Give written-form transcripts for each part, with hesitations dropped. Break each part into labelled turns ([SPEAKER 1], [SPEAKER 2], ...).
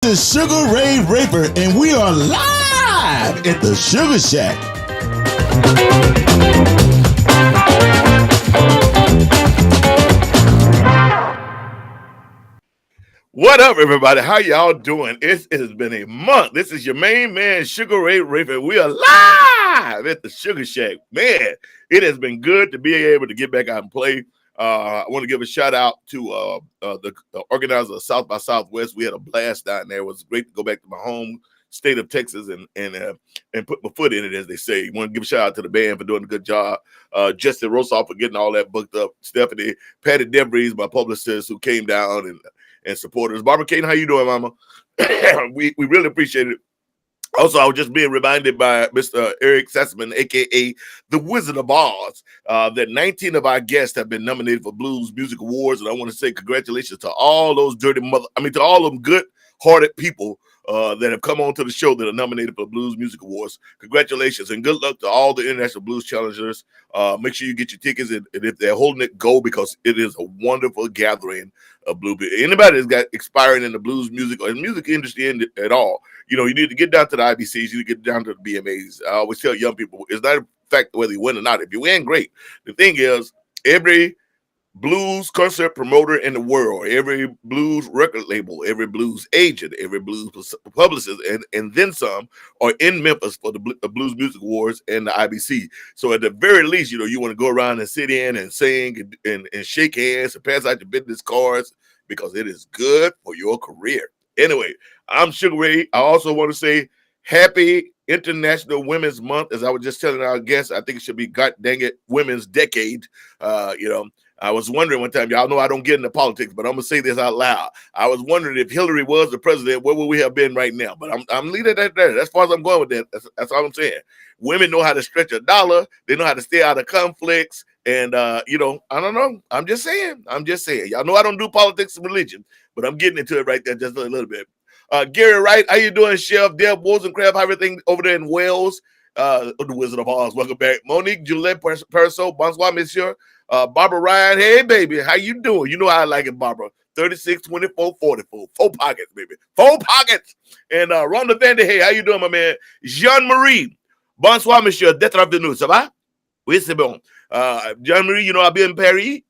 [SPEAKER 1] is Sugaray Raper, and we are live at the Suga Shack.
[SPEAKER 2] What up, everybody? How y'all doing? It has been a month. This is your main man, Sugaray Raper. We are live at the Suga Shack. Man, it has been good to be able to get back out and play. I want to give a shout out to the organizer of South by Southwest. We had a blast down there. It was great to go back to my home state of Texas and put my foot in it, as they say. I want to give a shout out to the band for doing a good job. Justin Rosoff for getting all that booked up. Stephanie, Patty DeVries, my publicist, who came down and supported us. Barbara Kane, how you doing, mama? we really appreciate it. Also, I was just being reminded by Mr. Eric Sassman, a.k.a. the Wizard of Oz, that 19 of our guests have been nominated for Blues Music Awards, and I want to say congratulations to all those to all of them good-hearted people that have come on to the show that are nominated for Blues Music Awards. Congratulations, and good luck to all the International Blues Challengers. Make sure you get your tickets, and if they're holding it, go, because it is a wonderful gathering of blue. Anybody that's got expiring in the blues music or in the music industry at all, you need to get down to the IBCs, you need to get down to the BMAs. I always tell young people, it's not a fact whether you win or not. If you win, great. The thing is, every blues concert promoter in the world, every blues record label, every blues agent, every blues publicist, and then some are in Memphis for the Blues Music Awards and the IBC. So at the very least, you want to go around and sit in and sing and shake hands and pass out your business cards, because it is good for your career. Anyway, I'm Sugaray. I also want to say happy International Women's Month. As I was just telling our guests, I think it should be, God dang it, Women's Decade. I was wondering one time, y'all know I don't get into politics, but I'm going to say this out loud. I was wondering if Hillary was the president, where would we have been right now? But I'm leaving that there. As far as I'm going with that, that's all I'm saying. Women know how to stretch a dollar. They know how to stay out of conflicts. And, I don't know. I'm just saying. Y'all know I don't do politics and religion, but I'm getting into it right there just a little bit. Gary Wright, how you doing, Chef? Deb Wozencraft, how everything over there in Wales? The Wizard of Oz, welcome back. Monique Gillette Perso, bonsoir, monsieur. Barbara Ryan, hey, baby, how you doing? You know how I like it, Barbara. 36, 24, 44. 4 pockets, baby. 4 pockets. And Rhonda Vandy, hey, how you doing, my man? Jean-Marie, bonsoir, monsieur. D'être venu, ça va? Oui, c'est bon. Jean-Marie, I'll be in Paris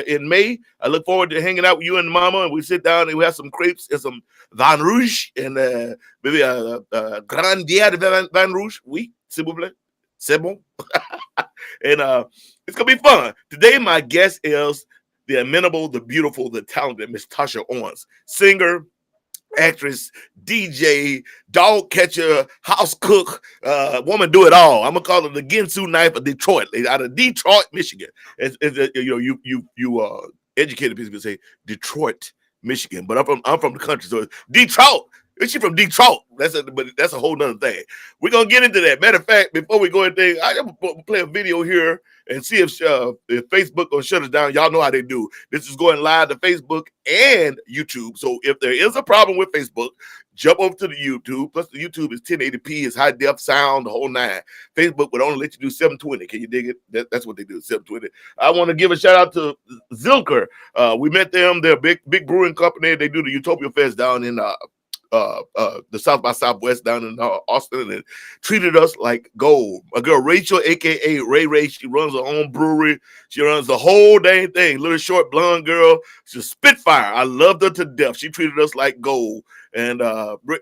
[SPEAKER 2] in May. I look forward to hanging out with you and Mama, and we sit down and we have some crepes and some vin rouge and maybe a grand bière de vin rouge. Oui, s'il vous plaît. C'est bon. And it's going to be fun. Today, my guest is the amenable, the beautiful, the talented Miss Tosha Owens, singer, actress, DJ, dog catcher, house cook, woman do it all. I'm gonna call it the Ginsu knife of Detroit, out of Detroit, Michigan. You educated people say Detroit, Michigan, but I'm from the country, so it's Detroit. She from Detroit. That's a whole nother thing. We're gonna get into that. Matter of fact, before we go into, I'm gonna play a video here and see if Facebook gonna shut us down. Y'all know how they do. This is going live to Facebook and YouTube. So if there is a problem with Facebook, jump over to the YouTube. Plus, the YouTube is 1080p, it's high def sound, the whole 9. Facebook would only let you do 720. Can you dig it? That's what they do, 720. I want to give a shout out to Zilker. We met them. They're a big brewing company. They do the Utopia Fest down in the South by Southwest down in Austin, and treated us like gold. My girl Rachel, aka Ray, she runs her own brewery. She runs the whole dang thing. Little short blonde girl, she's a spitfire. I loved her to death. She treated us like gold. And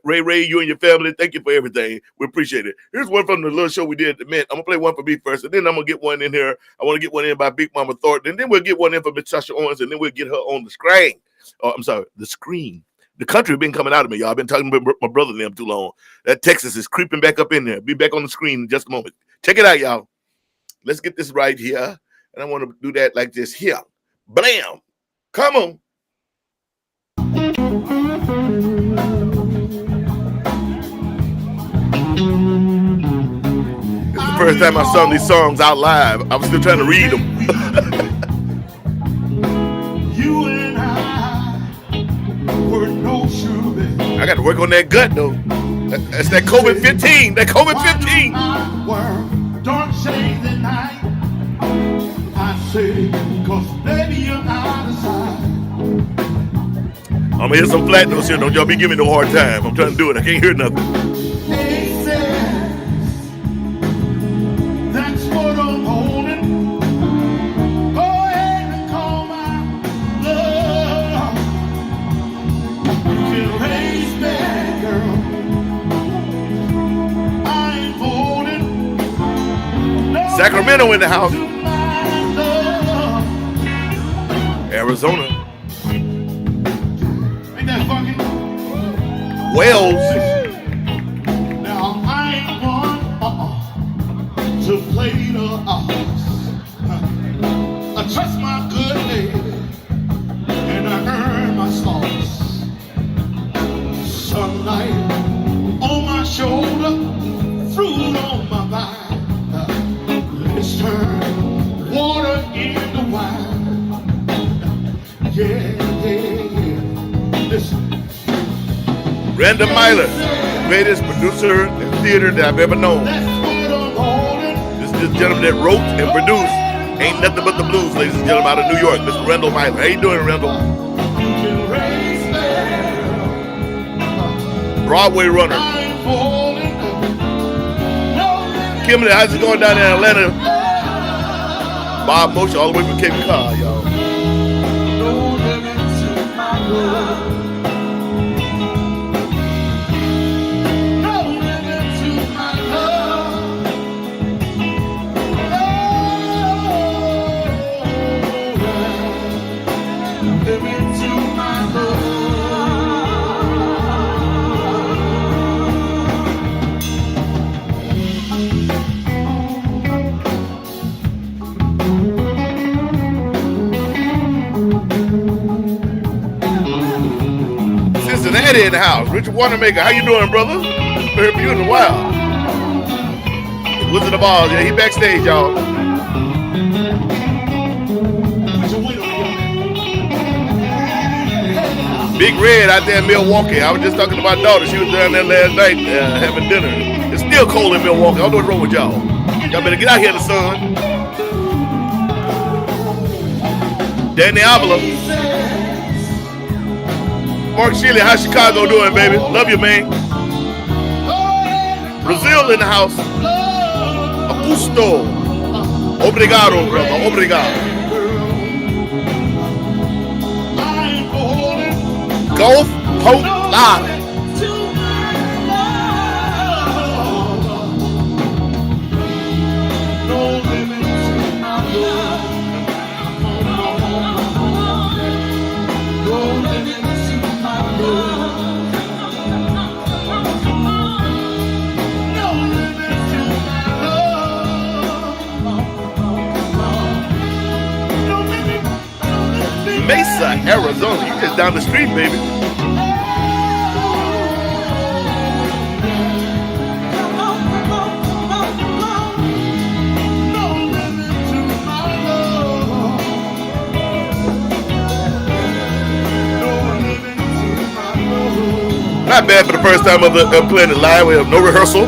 [SPEAKER 2] Ray, you and your family, thank you for everything. We appreciate it. Here's one from the little show we did at the Mint. I'm gonna play one for me first, and then I'm gonna get one in here. I want to get one in by Big Mama Thornton, and then we'll get one in for Miss Tosha Owens, and then we'll get her on the screen. Oh, I'm sorry, the screen. The country been coming out of me, y'all. I've been talking about my brother and them too long. That Texas is creeping back up in there. Be back on the screen in just a moment. Check it out, y'all. Let's get this right here. And I want to do that like this here. Blam. Come on. It's the first time I sung these songs out live. I was still trying to read them. I got to work on that gut, though. That's that COVID-15. That COVID-15.
[SPEAKER 3] Don't say the night. I say, because baby, you're out of sight.
[SPEAKER 2] I'm gonna hit some flat notes here. Don't y'all be giving me no hard time. I'm trying to do it. I can't hear nothing.
[SPEAKER 3] He says, that's what I'm holding. Go ahead and call my love. You can raise me, girl. I ain't holding. No
[SPEAKER 2] Sacramento in the house.
[SPEAKER 3] to my love.
[SPEAKER 2] Arizona.
[SPEAKER 3] Ain't that funky?
[SPEAKER 2] Wales.
[SPEAKER 3] Now I ain't one to play the odds. I trust my good lady and I earn my stars. Sunlight on my shoulder, fruit on my vine. Let's turn water into wine. Yeah. Listen.
[SPEAKER 2] Randall Myler, greatest producer in theater that I've ever known. This is the gentleman that wrote and produced Ain't Nothing But the Blues, ladies and gentlemen, out of New York, Mr. Randall Myler. How you doing, Randall? Broadway runner. Kimberly, how's it going down there in Atlanta? Bob Moshe, all the way from Cape Cod, y'all. Cincinnati in the house. Richard Wanamaker, how you doing, brother? Heard from you in a while. Wizard of Oz, yeah, he backstage, y'all. Big Red out there in Milwaukee. I was just talking to my daughter. She was down there last night having dinner. It's still cold in Milwaukee. I don't know what's wrong with y'all. Y'all better get out here in the sun. Danny Avila. Mark Shealy, how's Chicago doing, baby? Love you, man. Brazil in the house. Augusto. Obrigado, brother. Obrigado. Golf Hope Live. Mesa, Arizona. You just down the street, baby. Not bad for the first time of playing it live. We have no rehearsal.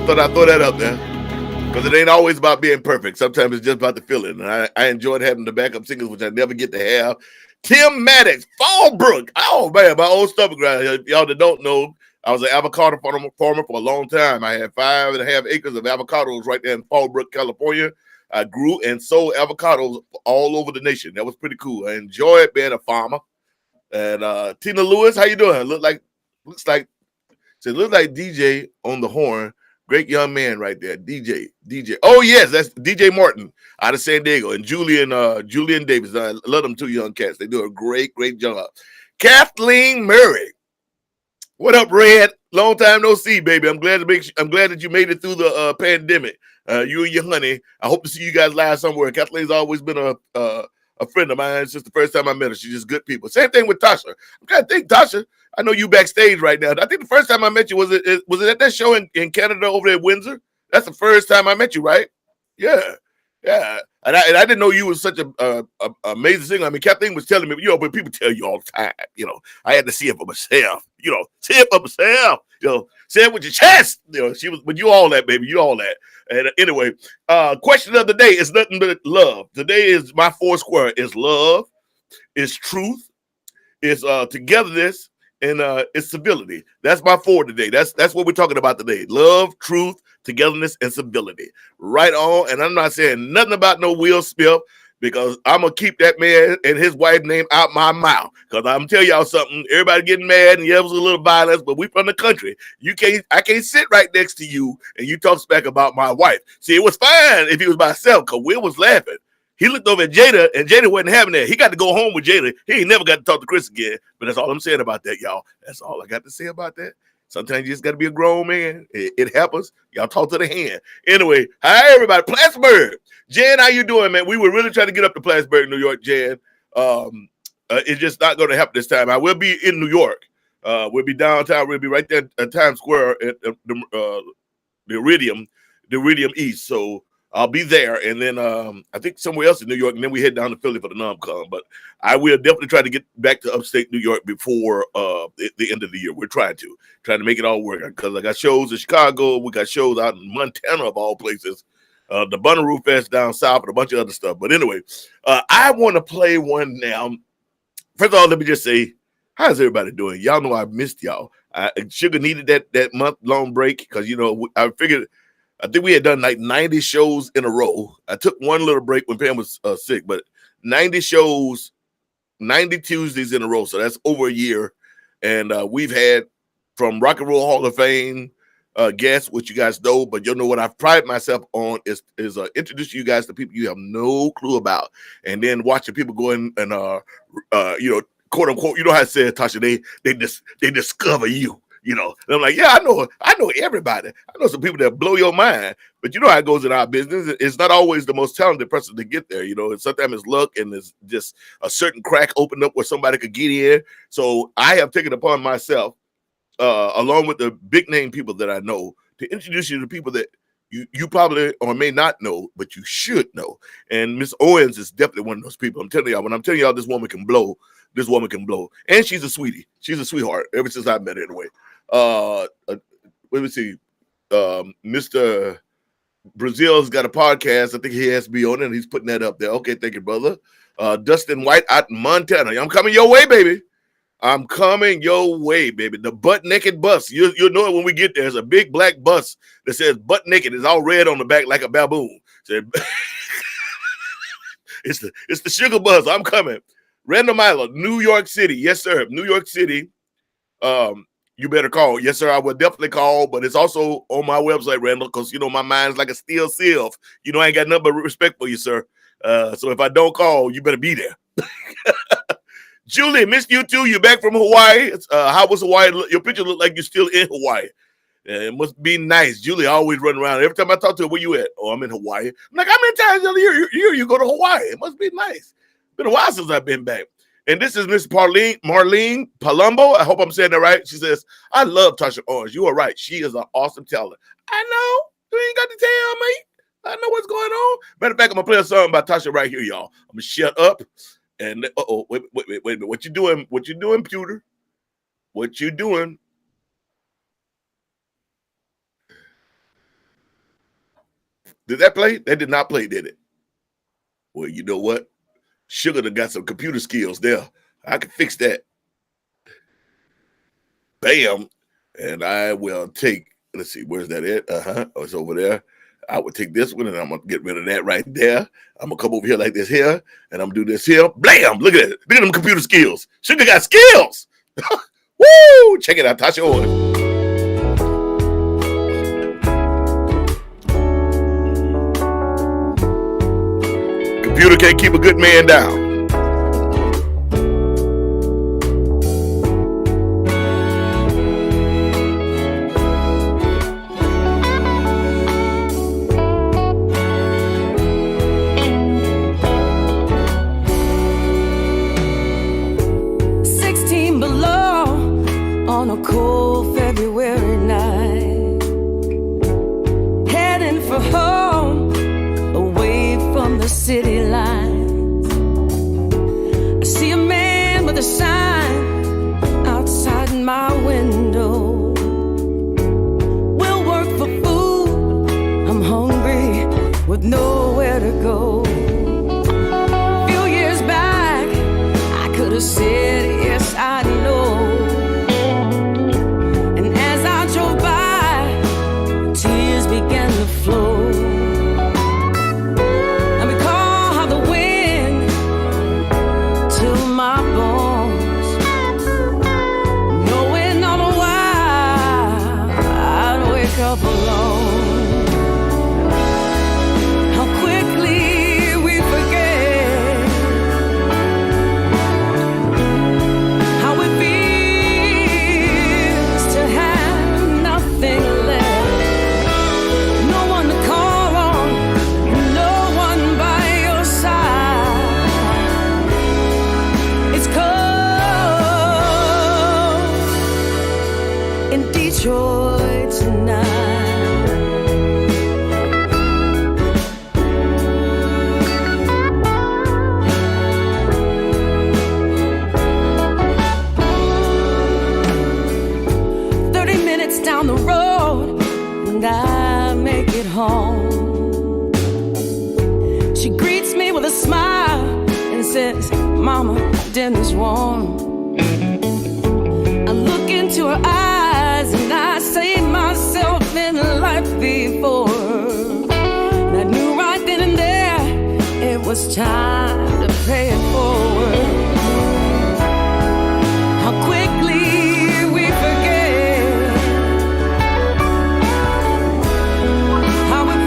[SPEAKER 2] Thought I'd throw that up there. Because it ain't always about being perfect. Sometimes it's just about the feeling. And I enjoyed having the backup singers, which I never get to have. Tim Maddox, Fallbrook. Oh, man, my old stomping ground. Y'all that don't know, I was an avocado farmer for a long time. I had 5.5 acres of avocados right there in Fallbrook, California. I grew and sold avocados all over the nation. That was pretty cool. I enjoyed being a farmer. And Tina Lewis, how you doing? Looks like DJ on the horn. Great young man right there, DJ. Oh yes, that's DJ Martin out of San Diego, and Julian Davis. I love them two young cats. They do a great job. Kathleen Murray, what up, Red? Long time no see, baby. I'm glad that you made it through the pandemic. You and your honey. I hope to see you guys live somewhere. Kathleen's always been a friend of mine since the first time I met her. She's just good people. Same thing with Tosha. I'm trying to think, Tosha. I know you backstage right now. I think the first time I met you was it at that show in Canada over there at Windsor? That's the first time I met you, right? Yeah. And I didn't know you was such a amazing singer. I mean, Kathleen was telling me, but people tell you all the time. I had to see it for myself. See it for myself. Say it with your chest. She was, but you all that, baby. You all that. And anyway, question of the day is nothing but love. Today is my four square is love. it's truth, it's togetherness, and it's civility. That's my 4 today. That's what we're talking about today. Love, truth, togetherness, and civility. Right on. And I'm not saying nothing about no Will Smith, because I'm gonna keep that man and his wife name out my mouth. Because I'm telling y'all something, everybody getting mad and yells a little violence, but we from the country. I can't sit right next to you and you talk smack about my wife. See, it was fine if he was by himself, because Will was laughing. He looked over at Jada, and Jada wasn't having that. He got to go home with Jada. He ain't never got to talk to Chris again. But that's all I'm saying about that, y'all. That's all I got to say about that. Sometimes you just got to be a grown man. It happens. Y'all talk to the hand. Anyway, hi, everybody. Plattsburgh. Jan, how you doing, man? We were really trying to get up to Plattsburgh, New York, Jan. It's just not going to happen this time. I will be in New York. We'll be downtown. We'll be right there at Times Square at the Iridium East. So I'll be there, and then I think somewhere else in New York, and then we head down to Philly for the NomCon. But I will definitely try to get back to upstate New York before the end of the year. We're trying to make it all work, because I got shows in Chicago. We got shows out in Montana, of all places. The Bonnaroo Fest down south, and a bunch of other stuff. But anyway, I want to play one now. First of all, let me just say, how's everybody doing? Y'all know I missed y'all. Sugar needed that month-long break, because, I figured, I think we had done like 90 shows in a row. I took one little break when Pam was sick, but 90 shows, 90 Tuesdays in a row. So that's over a year. And we've had from Rock and Roll Hall of Fame guests, which you guys know, but you'll know what I've prided myself on is introducing you guys to people you have no clue about. And then watching people go in and, quote unquote, you know how I said, Tasha, they discover you. And I'm like, yeah, I know everybody. I know some people that blow your mind, but you know how it goes in our business. It's not always the most talented person to get there, and sometimes it's luck, and it's just a certain crack opened up where somebody could get in. So I have taken upon myself, along with the big name people that I know, to introduce you to people that you probably or may not know, but you should know. And Miss Owens is definitely one of those people. I'm telling y'all, when I'm telling y'all this woman can blow, and she's a sweetie. She's a sweetheart ever since I met her anyway. Let me see. Mr. Brazil's got a podcast. I think he has to be on it, and he's putting that up there. Okay, thank you, brother. Dustin White out in Montana. I'm coming your way, baby. I'm coming your way, baby. The butt naked bus. You'll know it when we get there. It's a big black bus that says butt naked. It's all red on the back like a baboon. So it's the sugar bus. I'm coming. Random Island, New York City. Yes, sir. New York City. You better call. Yes, sir. I will definitely call, but it's also on my website, Randall, because, my mind's like a steel sieve. I ain't got nothing but respect for you, sir. So if I don't call, you better be there. Julie, missed you too. You back from Hawaii? How was Hawaii? Your picture looked like you're still in Hawaii. It must be nice. Julie always running around. Every time I talk to her, where you at? Oh, I'm in Hawaii. I'm like, how many times a year you go to Hawaii? It must be nice. Been a while since I've been back. And this is Miss Marlene Palumbo. I hope I'm saying that right. She says, I love Tosha Owens. You are right. She is an awesome talent. I know. You ain't got to tell me. I know what's going on. Matter of fact, I'm going to play a song by Tosha right here, y'all. I'm going to shut up. And, wait a minute. What you doing? What you doing, Pewter? What you doing? Did that play? That did not play, did it? Well, you know what? Sugar done got some computer skills there. I can fix that. Bam. And I will take, let's see, where's that at? Oh, it's over there. I would take this one, and I'm going to get rid of that right there. I'm going to come over here like this here, and I'm going to do this here. Blam! Look at it. Look at them computer skills. Sugar got skills. Woo! Check it out. Tosha Owens. Computer can't keep a good man down.
[SPEAKER 4] On a cold February night, heading for home, away from the city lights. I see a man with a sign outside my window. We'll work for food, I'm hungry with nowhere to go. A few years back, home. She greets me with a smile and says, Mama, dinner's warm. I look into her eyes and I say myself in life before. And I knew right then and there it was time to pay it forward. How quickly we forget how it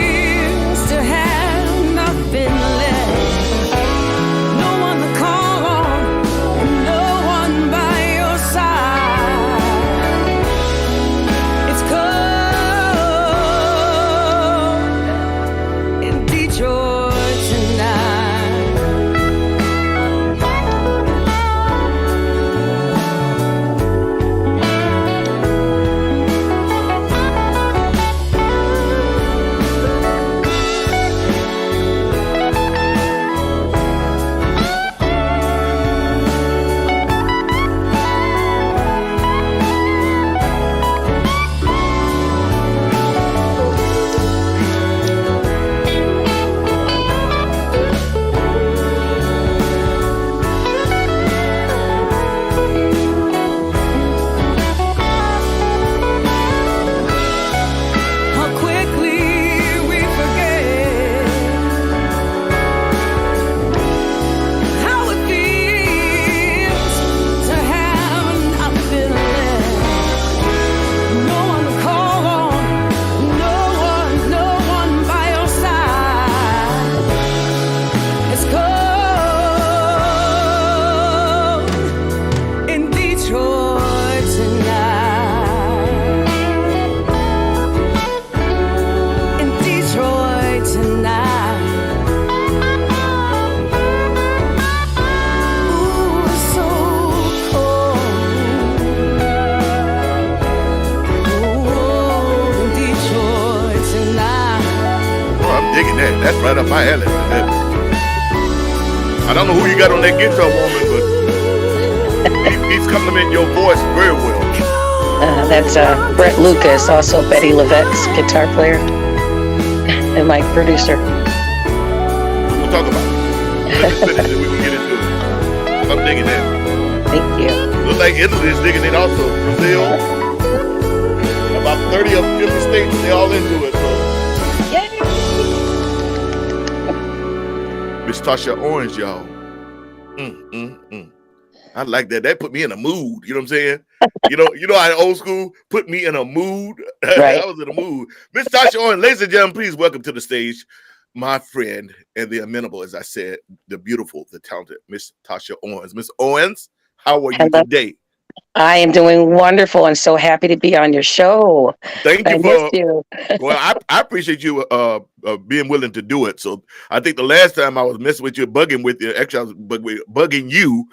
[SPEAKER 4] feels to have nothing left. No one to call on, no one by your side. It's cold in Detroit tonight. How quickly we forget how it feels to have nothing left. No one to call on, no one by your side. It's cold in Detroit tonight. In Detroit tonight. Ooh, it's so cold. Ooh, in Detroit tonight.
[SPEAKER 2] Oh, I'm digging that. That's right up my alley. Right there. I don't know who you got on that guitar, woman, but he's complimenting your voice very well.
[SPEAKER 5] That's Brett Lucas, also Betty Levette's guitar player, and my producer.
[SPEAKER 2] We'll talk about it. Let's just finish it. We can get into it. I'm digging that.
[SPEAKER 5] Thank you.
[SPEAKER 2] Looks like Italy is digging it also. Brazil. About 30 of 50 states, they all into it. So. Miss Tosha Owens, y'all. I like that. That put me in a mood. You know what I'm saying? You know how old school put me in a mood.
[SPEAKER 5] Right.
[SPEAKER 2] I was in a mood. Miss Tosha Owens, ladies and gentlemen, please welcome to the stage my friend and the amenable, as I said, the beautiful, the talented Miss Tosha Owens. Miss Owens, how are you
[SPEAKER 5] Hello.
[SPEAKER 2] today?
[SPEAKER 5] I am doing wonderful and so happy to be on your show.
[SPEAKER 2] Thank
[SPEAKER 5] I
[SPEAKER 2] you
[SPEAKER 5] missed
[SPEAKER 2] for.
[SPEAKER 5] you.
[SPEAKER 2] Well, I appreciate you being willing to do it. So I think the last time I was messing with you, bugging with you, actually I was bugging you.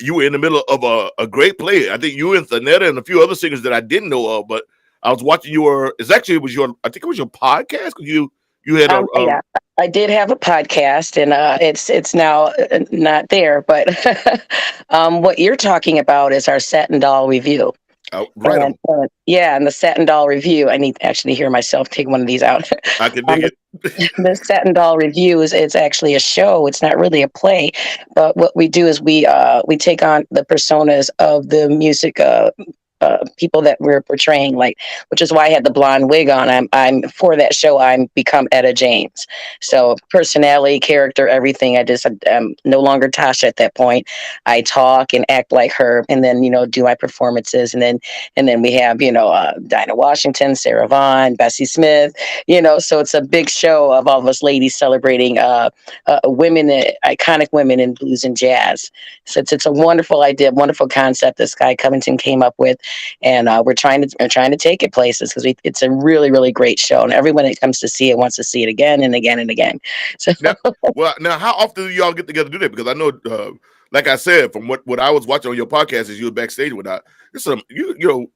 [SPEAKER 2] You were in the middle of a great play. I think you and Thanetta and a few other singers that I didn't know of, but I was watching I think it was your podcast. You had
[SPEAKER 5] Yeah, I did have a podcast, and it's now not there. But what you're talking about is our Set and Doll review.
[SPEAKER 2] right on.
[SPEAKER 5] And the Set and Doll review. I need to actually hear myself take one of these out.
[SPEAKER 2] I can dig it.
[SPEAKER 5] The Set and Doll review it's actually a show. It's not really a play, but what we do is we take on the personas of the music people that we're portraying, which is why I had the blonde wig on. I'm for that show. I'm become Etta James. So personality, character, everything. I'm no longer Tasha at that point. I talk and act like her, and then do my performances, and then we have Dinah Washington, Sarah Vaughan, Bessie Smith. So it's a big show of all of us ladies celebrating women, iconic women in blues and jazz. So it's a wonderful idea, wonderful concept this guy Covington came up with. And we're trying to take it places because it's a really, really great show, and everyone that comes to see it wants to see it again and again and again. So
[SPEAKER 2] now, how often do y'all get together to do that? Because I know, like I said, from what I was watching on your podcast, is you were backstage with that. It's some y'all.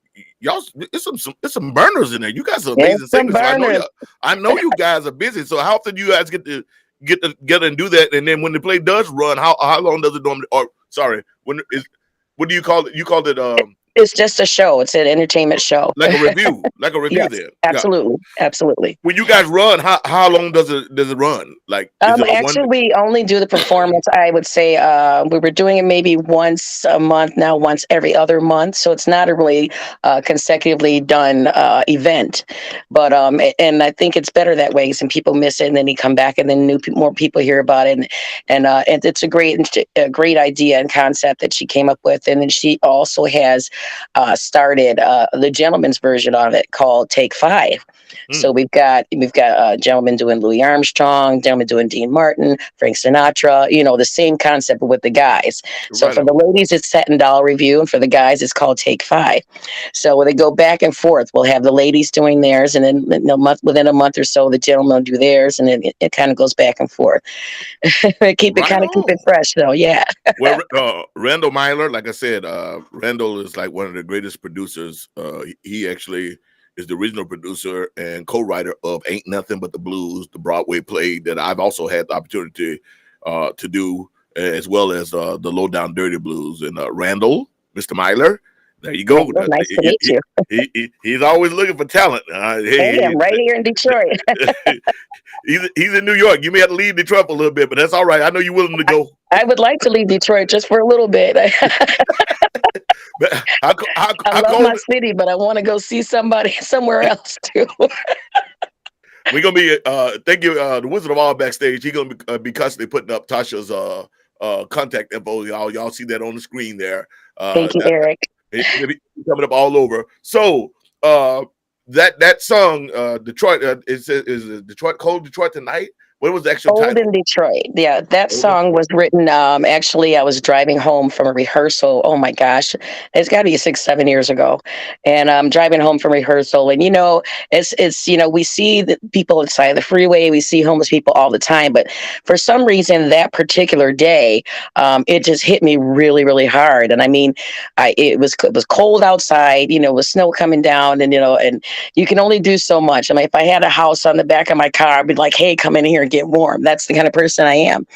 [SPEAKER 2] It's some burners in there. You guys are amazing singers. So I know you guys are busy. So how often do you guys get together and do that? And then when the play does run, how long does it normally? Or sorry, what do you call it? You called it
[SPEAKER 5] It's just a show. It's an entertainment show.
[SPEAKER 2] like a review, like a review.
[SPEAKER 5] Yes,
[SPEAKER 2] There, yeah.
[SPEAKER 5] absolutely, absolutely.
[SPEAKER 2] When you guys run, how long does it run? Like, is it a one?
[SPEAKER 5] Actually, we only do the performance. I would say we were doing it maybe once a month now, once every other month. So it's not a really consecutively done event. But and I think it's better that way. Because people miss it, and then you come back, and then more people hear about it, and it's a great idea and concept that she came up with. And then she also has started the gentleman's version of it called Take Five. So we've got a gentleman doing Louis Armstrong, gentleman doing Dean Martin, Frank Sinatra. The same concept but with the guys. So
[SPEAKER 2] Right
[SPEAKER 5] for
[SPEAKER 2] on.
[SPEAKER 5] the ladies, it's Set and Doll Review, and for the guys, it's called Take Five. So when they go back and forth, we'll have the ladies doing theirs, and then within a month or so, the gentlemen will do theirs, and then it kind of goes back and forth. keep
[SPEAKER 2] Right
[SPEAKER 5] it
[SPEAKER 2] on.
[SPEAKER 5] fresh, though. Yeah.
[SPEAKER 2] Well, Randall Myler, like I said, Randall is like one of the greatest producers. He actually is the original producer and co-writer of "Ain't Nothing But the Blues," the Broadway play that I've also had the opportunity to do, as well as the Low Down Dirty Blues. And Randall, Mr. Myler, there you go.
[SPEAKER 5] Well, nice to meet you.
[SPEAKER 2] He's always looking for talent.
[SPEAKER 5] Hey, I'm right here in Detroit.
[SPEAKER 2] He's in New York. You may have to leave Detroit for a little bit, but that's all right. I know you're willing to go.
[SPEAKER 5] I would like to leave Detroit just for a little bit.
[SPEAKER 2] But how
[SPEAKER 5] I love
[SPEAKER 2] cold?
[SPEAKER 5] my city, but I want to go see somebody somewhere else too.
[SPEAKER 2] We're gonna be thank you, the Wizard of All backstage. He's gonna be constantly putting up Tasha's contact info. Y'all see that on the screen there.
[SPEAKER 5] Thank you, Eric.
[SPEAKER 2] It'll be coming up all over. So that song, Detroit, is it Detroit Cold Detroit Tonight? What was the actual
[SPEAKER 5] Old
[SPEAKER 2] title?
[SPEAKER 5] in Detroit. Yeah, that song was written. Actually, I was driving home from a rehearsal. Oh my gosh, it's got to be 6-7 years ago, and I'm driving home from rehearsal. And it's we see the people inside the freeway. We see homeless people all the time, but for some reason, that particular day, it just hit me really, really hard. And I mean, it was cold outside. With snow coming down, and and you can only do so much. I mean, if I had a house on the back of my car, I'd be like, hey, come in here and get warm. That's the kind of person I am.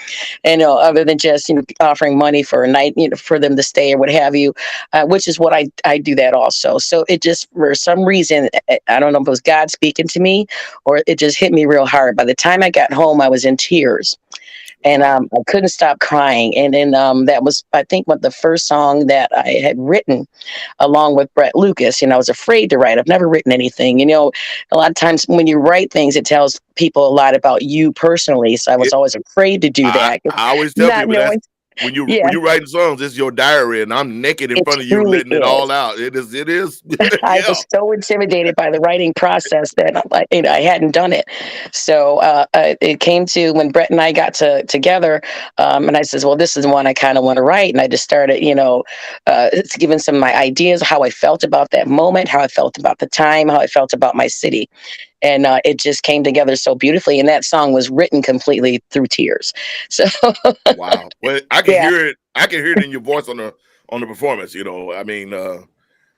[SPEAKER 5] And other than just offering money for a night, for them to stay or what have you, which is what I do that also. So it just, for some reason, I don't know if it was God speaking to me or it just hit me real hard. By the time I got home, I was in tears. And I couldn't stop crying. And then that was, I think, the first song that I had written along with Brett Lucas. I was afraid to write. I've never written anything. A lot of times when you write things, it tells people a lot about you personally. So I was always afraid to do that.
[SPEAKER 2] I always tell people that when you writing songs, it's your diary, and I'm naked in front of you, letting it all out. It is.
[SPEAKER 5] I was so intimidated by the writing process that I hadn't done it. So it came to when Brett and I got together, and I says, well, this is one I kind of want to write. And I just started, giving some of my ideas, how I felt about that moment, how I felt about the time, how I felt about my city. And it just came together so beautifully. And that song was written completely through tears. So
[SPEAKER 2] wow. Well, I can hear it. I can hear it in your voice on the performance. I mean,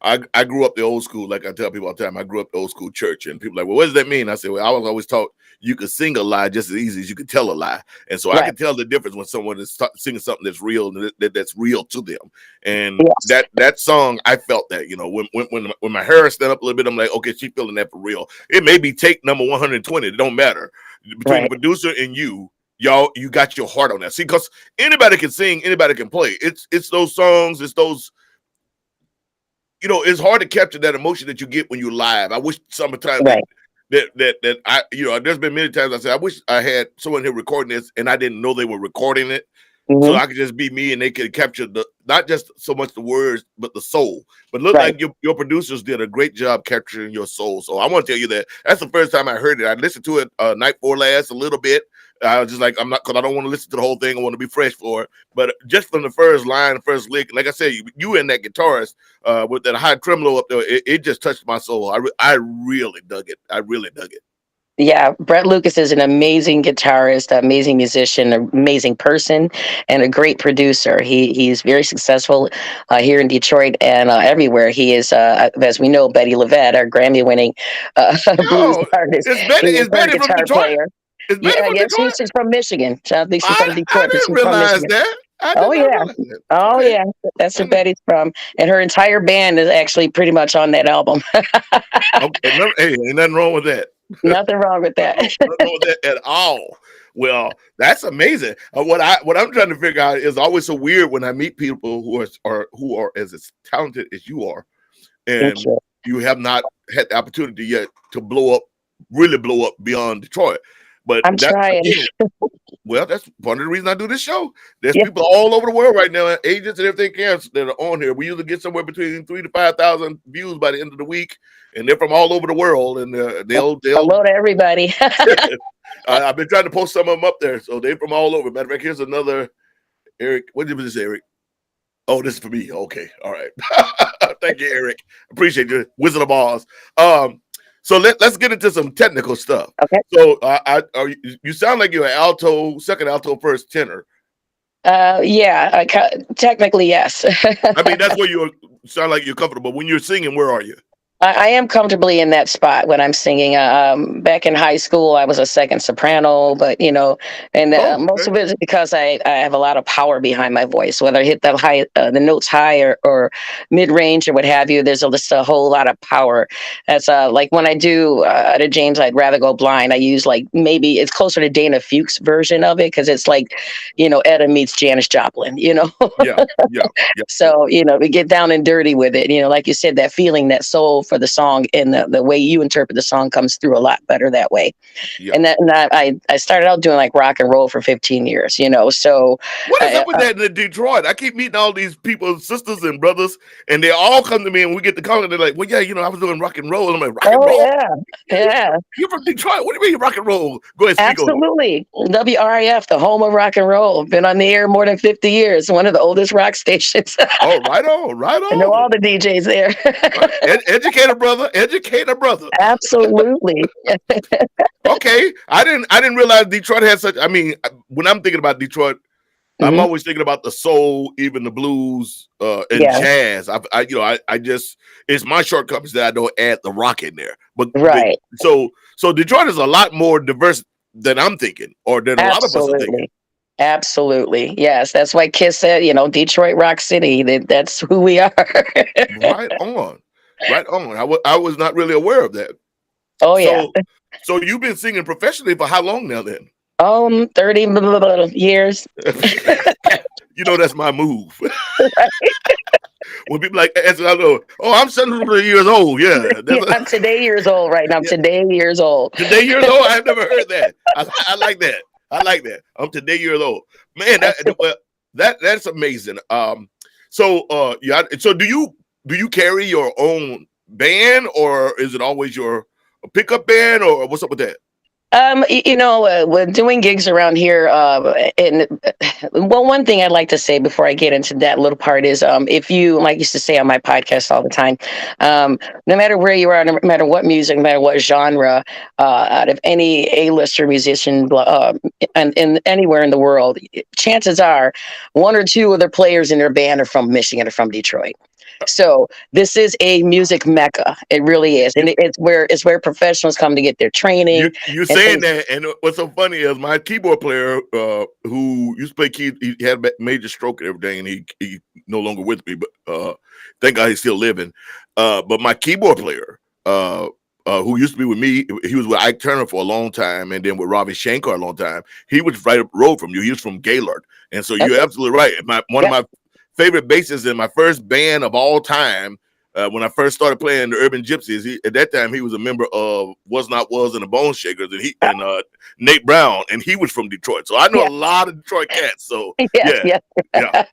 [SPEAKER 2] I grew up the old school. Like I tell people all the time, I grew up the old school church, and people are like, well, what does that mean? I said, well, I was always taught you could sing a lie just as easy as you could tell a lie, and so I can tell the difference when someone is singing something that's real and that's real to them. And that song, I felt that when my hair stood up a little bit, I'm like, okay, she's feeling that for real. It may be take number 120. It don't matter between the producer and you. Y'all, you got your heart on that. See, because anybody can sing, anybody can play. It's those songs, it's those. It's hard to capture that emotion that you get when you're live. I wish sometimes that I, there's been many times I said, I wish I had someone here recording this and I didn't know they were recording it. Mm-hmm. So I could just be me and they could capture not just so much the words, but the soul. But look like your producers did a great job capturing your soul. So I want to tell you that's the first time I heard it. I listened to it night before last a little bit. I was just like, I'm not, because I don't want to listen to the whole thing. I want to be fresh for it. But just from the first line, first lick, like I said, you and that guitarist with that high tremolo up there, it just touched my soul. I really dug it. I really dug it.
[SPEAKER 5] Yeah, Brett Lucas is an amazing guitarist, amazing musician, an amazing person, and a great producer. He's very successful here in Detroit and everywhere. He is, as we know, Betty LaVette, our Grammy-winning blues artist.
[SPEAKER 2] Is Betty from Detroit?
[SPEAKER 5] Player. She's from Michigan. I think she's from Detroit.
[SPEAKER 2] I didn't realize that. I did
[SPEAKER 5] Oh
[SPEAKER 2] not
[SPEAKER 5] yeah.
[SPEAKER 2] realize that.
[SPEAKER 5] Oh
[SPEAKER 2] Okay.
[SPEAKER 5] yeah. That's
[SPEAKER 2] I
[SPEAKER 5] where
[SPEAKER 2] did.
[SPEAKER 5] Betty's from. And her entire band is actually pretty much on that album.
[SPEAKER 2] Okay. Hey, ain't nothing wrong with that.
[SPEAKER 5] Nothing wrong with that.
[SPEAKER 2] Nothing wrong with that at all. Well, that's amazing. What I'm trying to figure out is always so weird when I meet people who are as talented as you are,
[SPEAKER 5] Thank
[SPEAKER 2] and
[SPEAKER 5] you.
[SPEAKER 2] you have not had the opportunity yet to blow up, really blow up beyond Detroit. But
[SPEAKER 5] I'm
[SPEAKER 2] that
[SPEAKER 5] trying.
[SPEAKER 2] again, well, that's one of the reasons I do this show. There's
[SPEAKER 5] Yeah.
[SPEAKER 2] people all over the world right now, agents and everything else that are on here. We usually get somewhere between 3,000 to 5,000 views by the end of the week, and they're from all over the world, and they'll
[SPEAKER 5] Hello to everybody.
[SPEAKER 2] I've been trying to post some of them up there, so they're from all over. Matter of fact, here's another Eric. What is this, Eric? Oh, this is for me. Okay, all right. Thank you, Eric. Appreciate you, Wizard of Oz. So let's get into some technical stuff.
[SPEAKER 5] Okay.
[SPEAKER 2] So you sound like you're an alto, second alto, first tenor.
[SPEAKER 5] Yeah, technically, yes.
[SPEAKER 2] I mean, that's where you sound like you're comfortable. When you're singing, where are you?
[SPEAKER 5] I am comfortably in that spot when I'm singing. Back in high school, I was a second soprano, but and most
[SPEAKER 2] Okay.
[SPEAKER 5] of it is because I have a lot of power behind my voice. Whether I hit the notes high or mid range or what have you, there's just a whole lot of power. That's like when I do to James, I'd rather go blind. I use maybe it's closer to Dana Fuchs' version of it because it's like Etta meets Janis Joplin.
[SPEAKER 2] Yeah, yeah, yeah.
[SPEAKER 5] So, we get down and dirty with it. Like you said, that feeling, that soul for the song and the way you interpret the song comes through a lot better that way.
[SPEAKER 2] Yeah.
[SPEAKER 5] And I started out doing like rock and roll for 15 years, so.
[SPEAKER 2] What is up with that in Detroit? I keep meeting all these people, sisters and brothers, and they all come to me and we get the call and they're like, well, yeah, I was doing rock and roll. And I'm like, rock and roll?
[SPEAKER 5] Yeah.
[SPEAKER 2] You're from Detroit. What do you mean rock and roll? Go ahead, speak on it.
[SPEAKER 5] Absolutely. WRIF, the home of rock and roll. Been on the air more than 50 years. One of the oldest rock stations.
[SPEAKER 2] Oh, right on, right on.
[SPEAKER 5] I know all the DJs there.
[SPEAKER 2] Educator brother, educator brother.
[SPEAKER 5] Absolutely.
[SPEAKER 2] Okay. I didn't realize Detroit had such, I mean, when I'm thinking about Detroit, I'm always thinking about the soul, even the blues, and jazz. I just, it's my shortcomings that I don't add the rock in there. But
[SPEAKER 5] right.
[SPEAKER 2] So Detroit is a lot more diverse than I'm thinking, or than a lot of us are thinking.
[SPEAKER 5] Absolutely. Yes. That's why Kiss said, Detroit Rock City. That's who we are.
[SPEAKER 2] Right on. Right on. I was not really aware of that.
[SPEAKER 5] Oh, yeah.
[SPEAKER 2] So you've been singing professionally for how long now then?
[SPEAKER 5] 30 years.
[SPEAKER 2] That's my move. When people I know, I'm 70 years old. Yeah.
[SPEAKER 5] I'm today years old right now. Today years old.
[SPEAKER 2] Today years old? I've never heard that. I like that. I like that. I'm today years old. Man, that's amazing. So do you carry your own band, or is it always your pickup band, or what's up with that?
[SPEAKER 5] We're doing gigs around here. One thing I'd like to say before I get into that little part is, if you, like I used to say on my podcast all the time, no matter where you are, no matter what music, no matter what genre, out of any A-lister musician, and anywhere in the world, chances are one or two of their players in their band are from Michigan or from Detroit. So this is a music mecca. It really is, and it's where professionals come to get their training.
[SPEAKER 2] You're saying that, and what's so funny is my keyboard player, who used to play keys, he had a major stroke and everything, and he no longer with me, but thank God he's still living. But my keyboard player, who used to be with me, he was with Ike Turner for a long time, and then with Ravi Shankar a long time. He was right up the road from you. He was from Gaylord, and so you're absolutely right. One of my favorite bassists in my first band of all time, when I first started playing the Urban Gypsies, at that time he was a member of Was Not Was and the Bone Shakers, and Nate Brown, and he was from Detroit. So I know a lot of Detroit cats. So yeah. But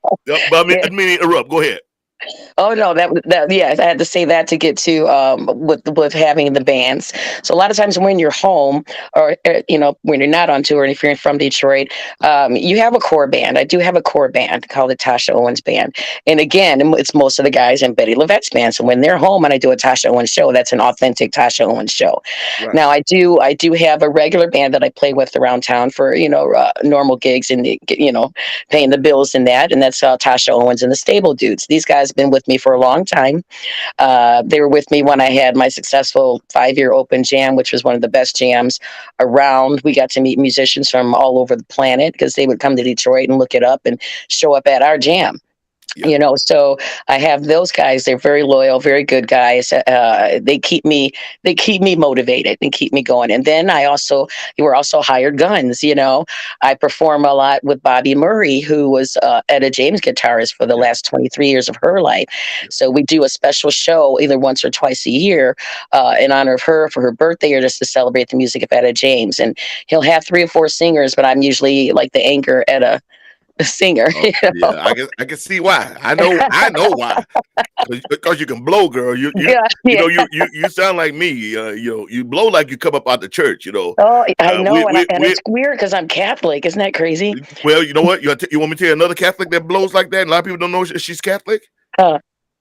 [SPEAKER 2] I didn't mean to interrupt. Go ahead.
[SPEAKER 5] Oh no, that I had to say that to get to with having the bands. So a lot of times when you're home, or when you're not on tour, and if you're from Detroit, you have a core band. I do have a core band called the Tosha Owens Band, and again, it's most of the guys in Betty LaVette's band. So when they're home and I do a Tosha Owens show, that's an authentic Tosha Owens show. Right. Now I do have a regular band that I play with around town for normal gigs and paying the bills and that's Tosha Owens and the Stable Dudes. These guys been with me for a long time. They were with me when I had my successful 5-year open jam, which was one of the best jams around. We got to meet musicians from all over the planet because they would come to Detroit and look it up and show up at our jam.
[SPEAKER 2] Yeah.
[SPEAKER 5] So I have those guys. They're very loyal, very good guys. They keep me motivated and keep me going. And then we're also hired guns. I perform a lot with Bobby Murray, who was Etta James guitarist for the last 23 years of her life. So we do a special show either once or twice a year in honor of her for her birthday or just to celebrate the music of Etta James. And he'll have 3 or 4 singers, but I'm usually like the anchor Etta singer.
[SPEAKER 2] Oh, yeah, I can see why. I know why. Because you can blow, girl. You sound like me. You blow like you come up out the church.
[SPEAKER 5] Oh, I know, and it's weird because I'm Catholic. Isn't that crazy?
[SPEAKER 2] Well, you know what? You want me to tell you another Catholic that blows like that? And a lot of people don't know she's Catholic.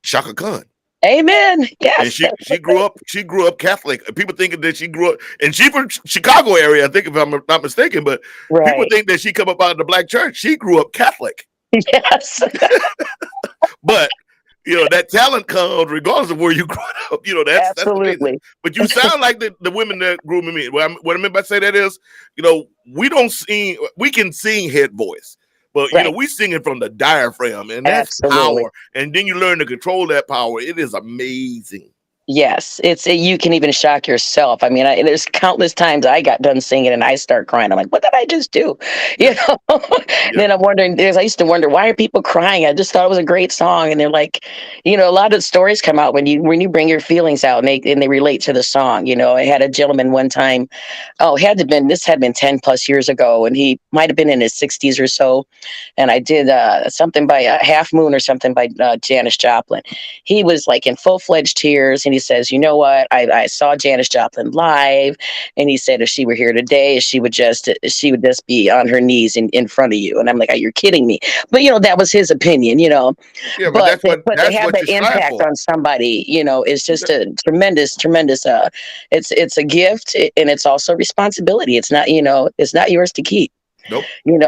[SPEAKER 2] Shaka Khan.
[SPEAKER 5] Amen. Yes.
[SPEAKER 2] And she grew up Catholic. People thinking that she grew up, and she from Chicago area, I think, if I'm not mistaken. But people think that she come up out of the black church. She grew up Catholic.
[SPEAKER 5] Yes.
[SPEAKER 2] But that talent comes regardless of where you grew up. That's amazing. But you sound like the women that grew me. What I meant by say that is, we can sing head voice. But we sing it from the diaphragm, and that's power. And then you learn to control that power. It is amazing.
[SPEAKER 5] Yes, you can even shock yourself. I mean, there's countless times I got done singing and I start crying. I'm like, what did I just do? Then I'm wondering. I used to wonder, why are people crying? I just thought it was a great song, and they're like, a lot of stories come out when you bring your feelings out and they relate to the song. I had a gentleman one time. This had been 10 plus years ago, and he might have been in his 60s or so. And I did something by Half Moon or something by Janis Joplin. He was like in full-fledged tears, and he says, you know what? I saw Janis Joplin live, and he said if she were here today, she would just be on her knees in front of you. And I'm like, you're kidding me. But that was his opinion. Yeah, but to have that impact on somebody, is just a tremendous. It's a gift, and it's also responsibility. It's not yours to keep.
[SPEAKER 2] Nope.
[SPEAKER 5] No,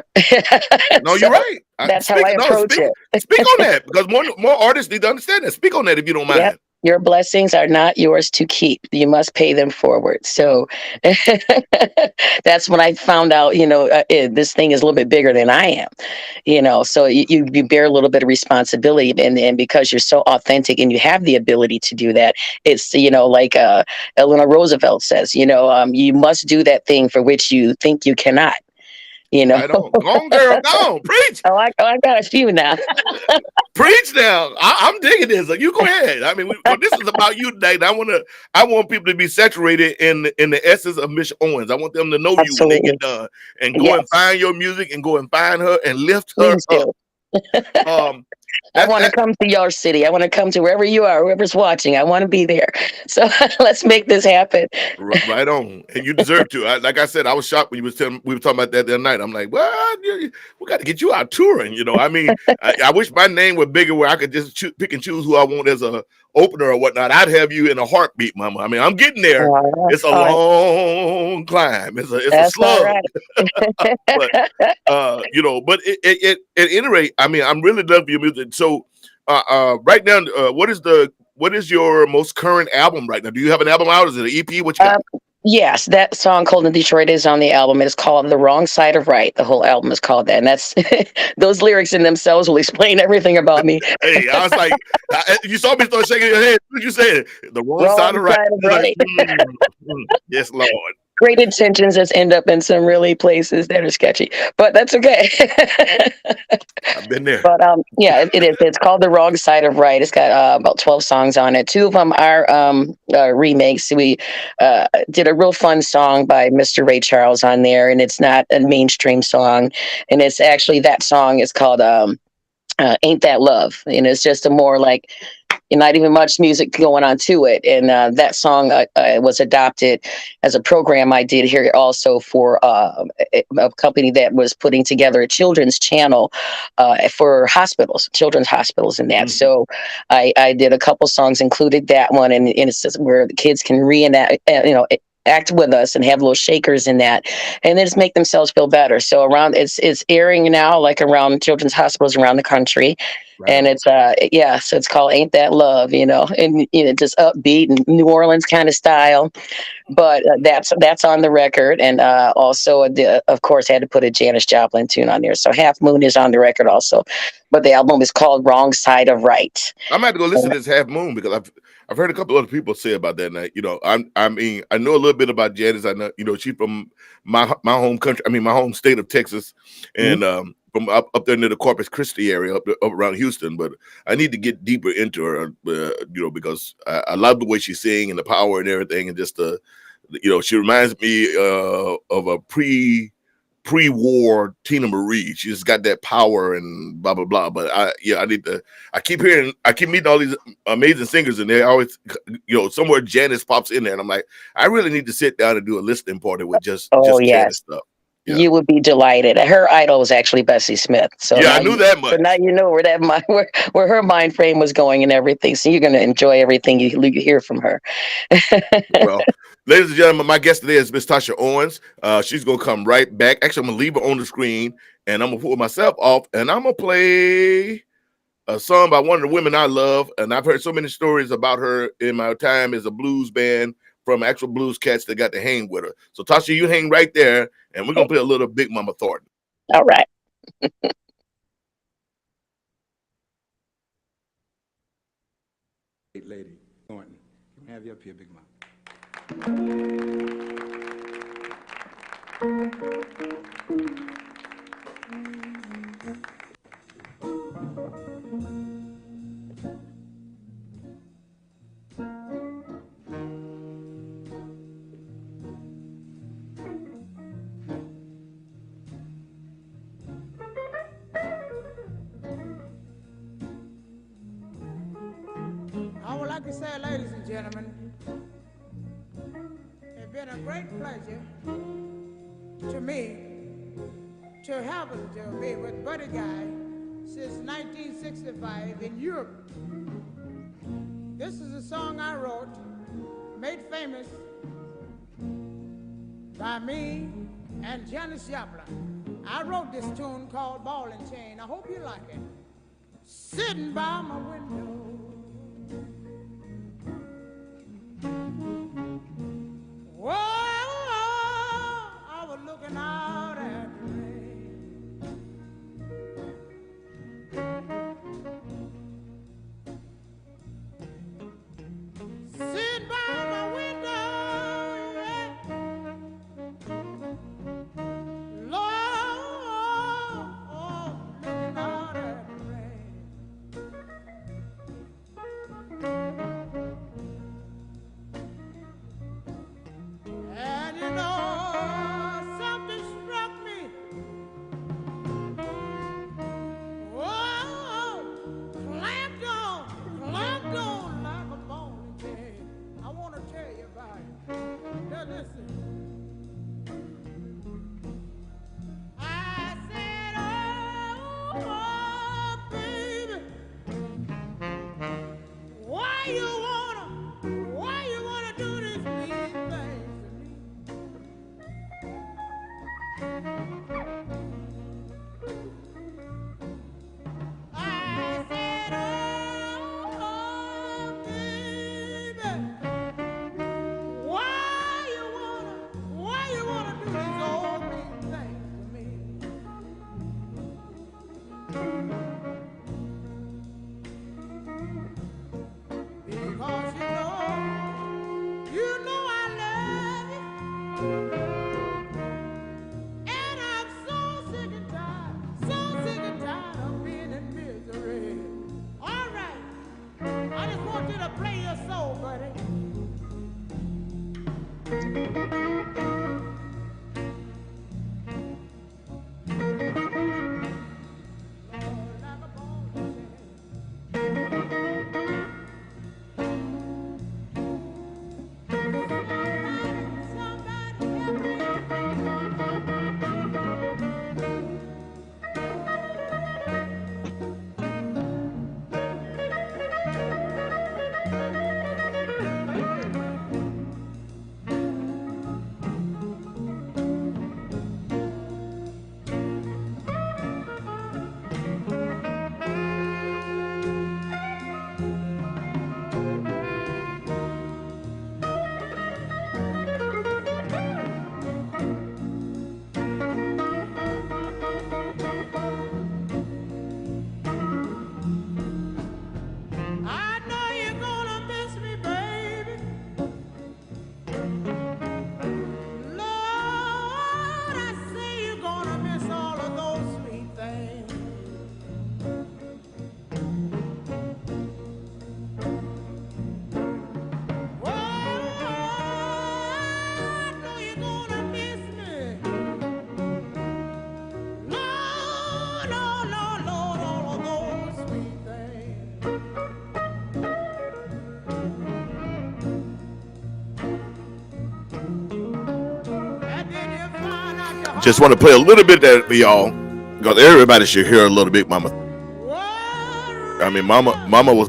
[SPEAKER 2] you're right.
[SPEAKER 5] That's how I approach it.
[SPEAKER 2] Speak on that, because more artists need to understand that. Speak on that if you don't mind.
[SPEAKER 5] Yep. Your blessings are not yours to keep. You must pay them forward. So that's when I found out, this thing is a little bit bigger than I am, so you bear a little bit of responsibility. And because you're so authentic and you have the ability to do that, it's, like Eleanor Roosevelt says, you must do that thing for which you think you cannot.
[SPEAKER 2] Right on. Go on, girl. Go on. Preach.
[SPEAKER 5] I got a few now.
[SPEAKER 2] Preach now. I'm digging this. You go ahead. I mean, this is about you today. I want people to be saturated in the essence of Miss Owens. I want them to know you when they get done, and go and find your music, and go and find her and lift her up.
[SPEAKER 5] I want to come to your city. I want to come to wherever you are, whoever's watching. I want to be there. So let's make this happen.
[SPEAKER 2] Right on. And you deserve to. Like I said, I was shocked when we were talking about that the other night. I'm like, well, we got to get you out touring. I mean, I wish my name were bigger where I could just pick and choose who I want as a opener or whatnot. I'd have you in a heartbeat, mama. I mean, I'm getting there. It's a long climb. It's a slug. Right. But at any rate, I mean, I'm really loving your music. So right now, what is your most current album right now? Do you have an album out? Is it an EP? What you got?
[SPEAKER 5] Yes, that song "Cold in Detroit" is on the album. It's called "The Wrong Side of Right." The whole album is called that, and that's those lyrics in themselves will explain everything about me.
[SPEAKER 2] Hey, I was like, you saw me start shaking your head. What you said? The wrong side of right. Like, yes, Lord.
[SPEAKER 5] Great intentions just end up in some really places that are sketchy, but that's okay.
[SPEAKER 2] I've been there.
[SPEAKER 5] But yeah, it is. It's called "The Wrong Side of Right." It's got about 12 songs on it. 2 of them are remakes. We did a real fun song by Mr. Ray Charles on there, and it's not a mainstream song. And it's actually, that song is called "Ain't That Love," and it's just a more like, not even much music going on to it. And that song was adopted as a program I did here also for a company that was putting together a children's channel for hospitals, children's hospitals and that. Mm-hmm. So I did a couple songs, included that one. And it's just where the kids can reenact, act with us and have little shakers in that, and then just make themselves feel better. So around it's airing now, like around children's hospitals around the country.
[SPEAKER 2] Right
[SPEAKER 5] And
[SPEAKER 2] on.
[SPEAKER 5] it's yeah, so it's called Ain't That Love, and just upbeat and New Orleans kind of style. But that's on the record, and also of course had to put a Janis Joplin tune on there. So Half Moon is on the record also, but the album is called Wrong Side of Right.
[SPEAKER 2] I'm gonna have to go listen to this Half Moon because I've heard a couple other people say about that. And I mean, I know a little bit about Janice. I know, she's from my home country. I mean, my home state of Texas, and from up there near the Corpus Christi area, up around Houston. But I need to get deeper into her, because I love the way she sings and the power and everything, and just she reminds me of a pre-war Tina Marie. She just got that power and blah blah blah. But I keep meeting all these amazing singers, and they always, somewhere Janice pops in there, and I'm like, I really need to sit down and do a listening party with just
[SPEAKER 5] yes.
[SPEAKER 2] Janice stuff. Yeah.
[SPEAKER 5] You would be delighted. Her idol was actually Bessie Smith. So
[SPEAKER 2] yeah, I knew that much.
[SPEAKER 5] So now you know where her mind frame was going and everything. So you're going to enjoy everything you hear from her.
[SPEAKER 2] Well, ladies and gentlemen, my guest today is Miss Tosha Owens. She's going to come right back. Actually, I'm going to leave her on the screen, and I'm going to pull myself off, and I'm going to play a song by one of the women I love. And I've heard so many stories about her in my time as a blues band from actual blues cats that got to hang with her. So, Tosha, you hang right there, and we're going to play a little Big Mama Thornton.
[SPEAKER 5] All right.
[SPEAKER 6] Lady Thornton, can I have you up here, Big Mama?
[SPEAKER 7] I would like to say, ladies and gentlemen, it's been a great pleasure to me to happen to be with Buddy Guy since 1965 in Europe. This is a song I wrote, made famous by me and Janis Joplin. I wrote this tune called Ball and Chain. I hope you like it. Sitting by my window, whoa, I was looking out at the rain. Sit by my window, yeah. Lord, looking out at the rain. And you know, something struck me. Whoa, clamped on like a ball and chain. I want to tell you about it. Now listen. I said, oh, baby, why you wanna do these mean things to me? I said, oh, baby, why you wanna do these old mean things to me? Because you know I love you, and I'm so sick and tired of being in misery. All right, I just want you to play your soul, buddy. Lord, like a ball and chain. Somebody help me.
[SPEAKER 2] Just want to play a little bit of that for y'all, because everybody should hear a little bit, Mama. I mean, Mama was,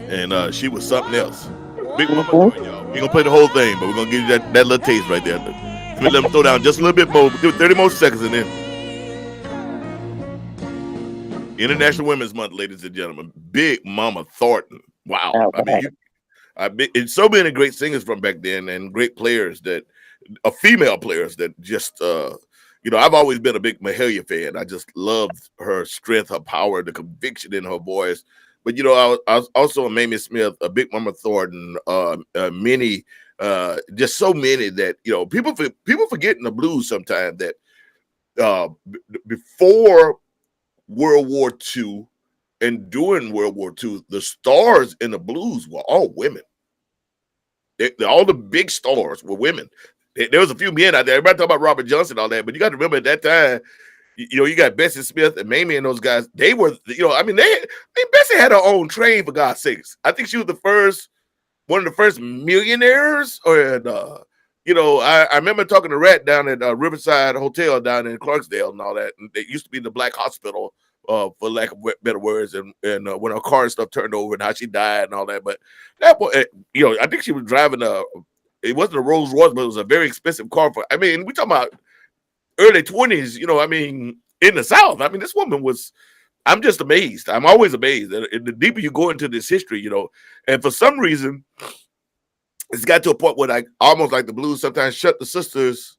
[SPEAKER 2] and she was something else. Big Mama Thornton, y'all. We gonna play the whole thing, but we're gonna give you that little taste right there. Let me let them throw down just a little bit more. Give it 30 more seconds, and then International Women's Month, ladies and gentlemen. Big Mama Thornton. Wow.
[SPEAKER 5] Okay.
[SPEAKER 2] I mean, it's so many great singers from back then, and great players female players that just, I've always been a big Mahalia fan. I just loved her strength, her power, the conviction in her voice. But, I was also a Mamie Smith, a Big Mama Thornton, many, just so many that, people forget in the blues sometimes that before World War II and during World War II, the stars in the blues were all women. All the big stars were women. There was a few men out there. Everybody talk about Robert Johnson and all that, but you got to remember at that time, you got Bessie Smith and Mamie and those guys. They were, Bessie had her own train, for God's sakes. I think she was one of the first millionaires. I remember talking to Rat down at Riverside Hotel down in Clarksdale and all that. And it used to be the Black Hospital, for lack of better words. And when her car and stuff turned over and how she died and all that. But that boy, I think she was driving it wasn't a Rolls Royce, but it was a very expensive car. We talking about early 20s, in the South. This woman was, I'm just amazed. I'm always amazed. And the deeper you go into this history, and for some reason, it's got to a point where almost like the blues sometimes shut the sisters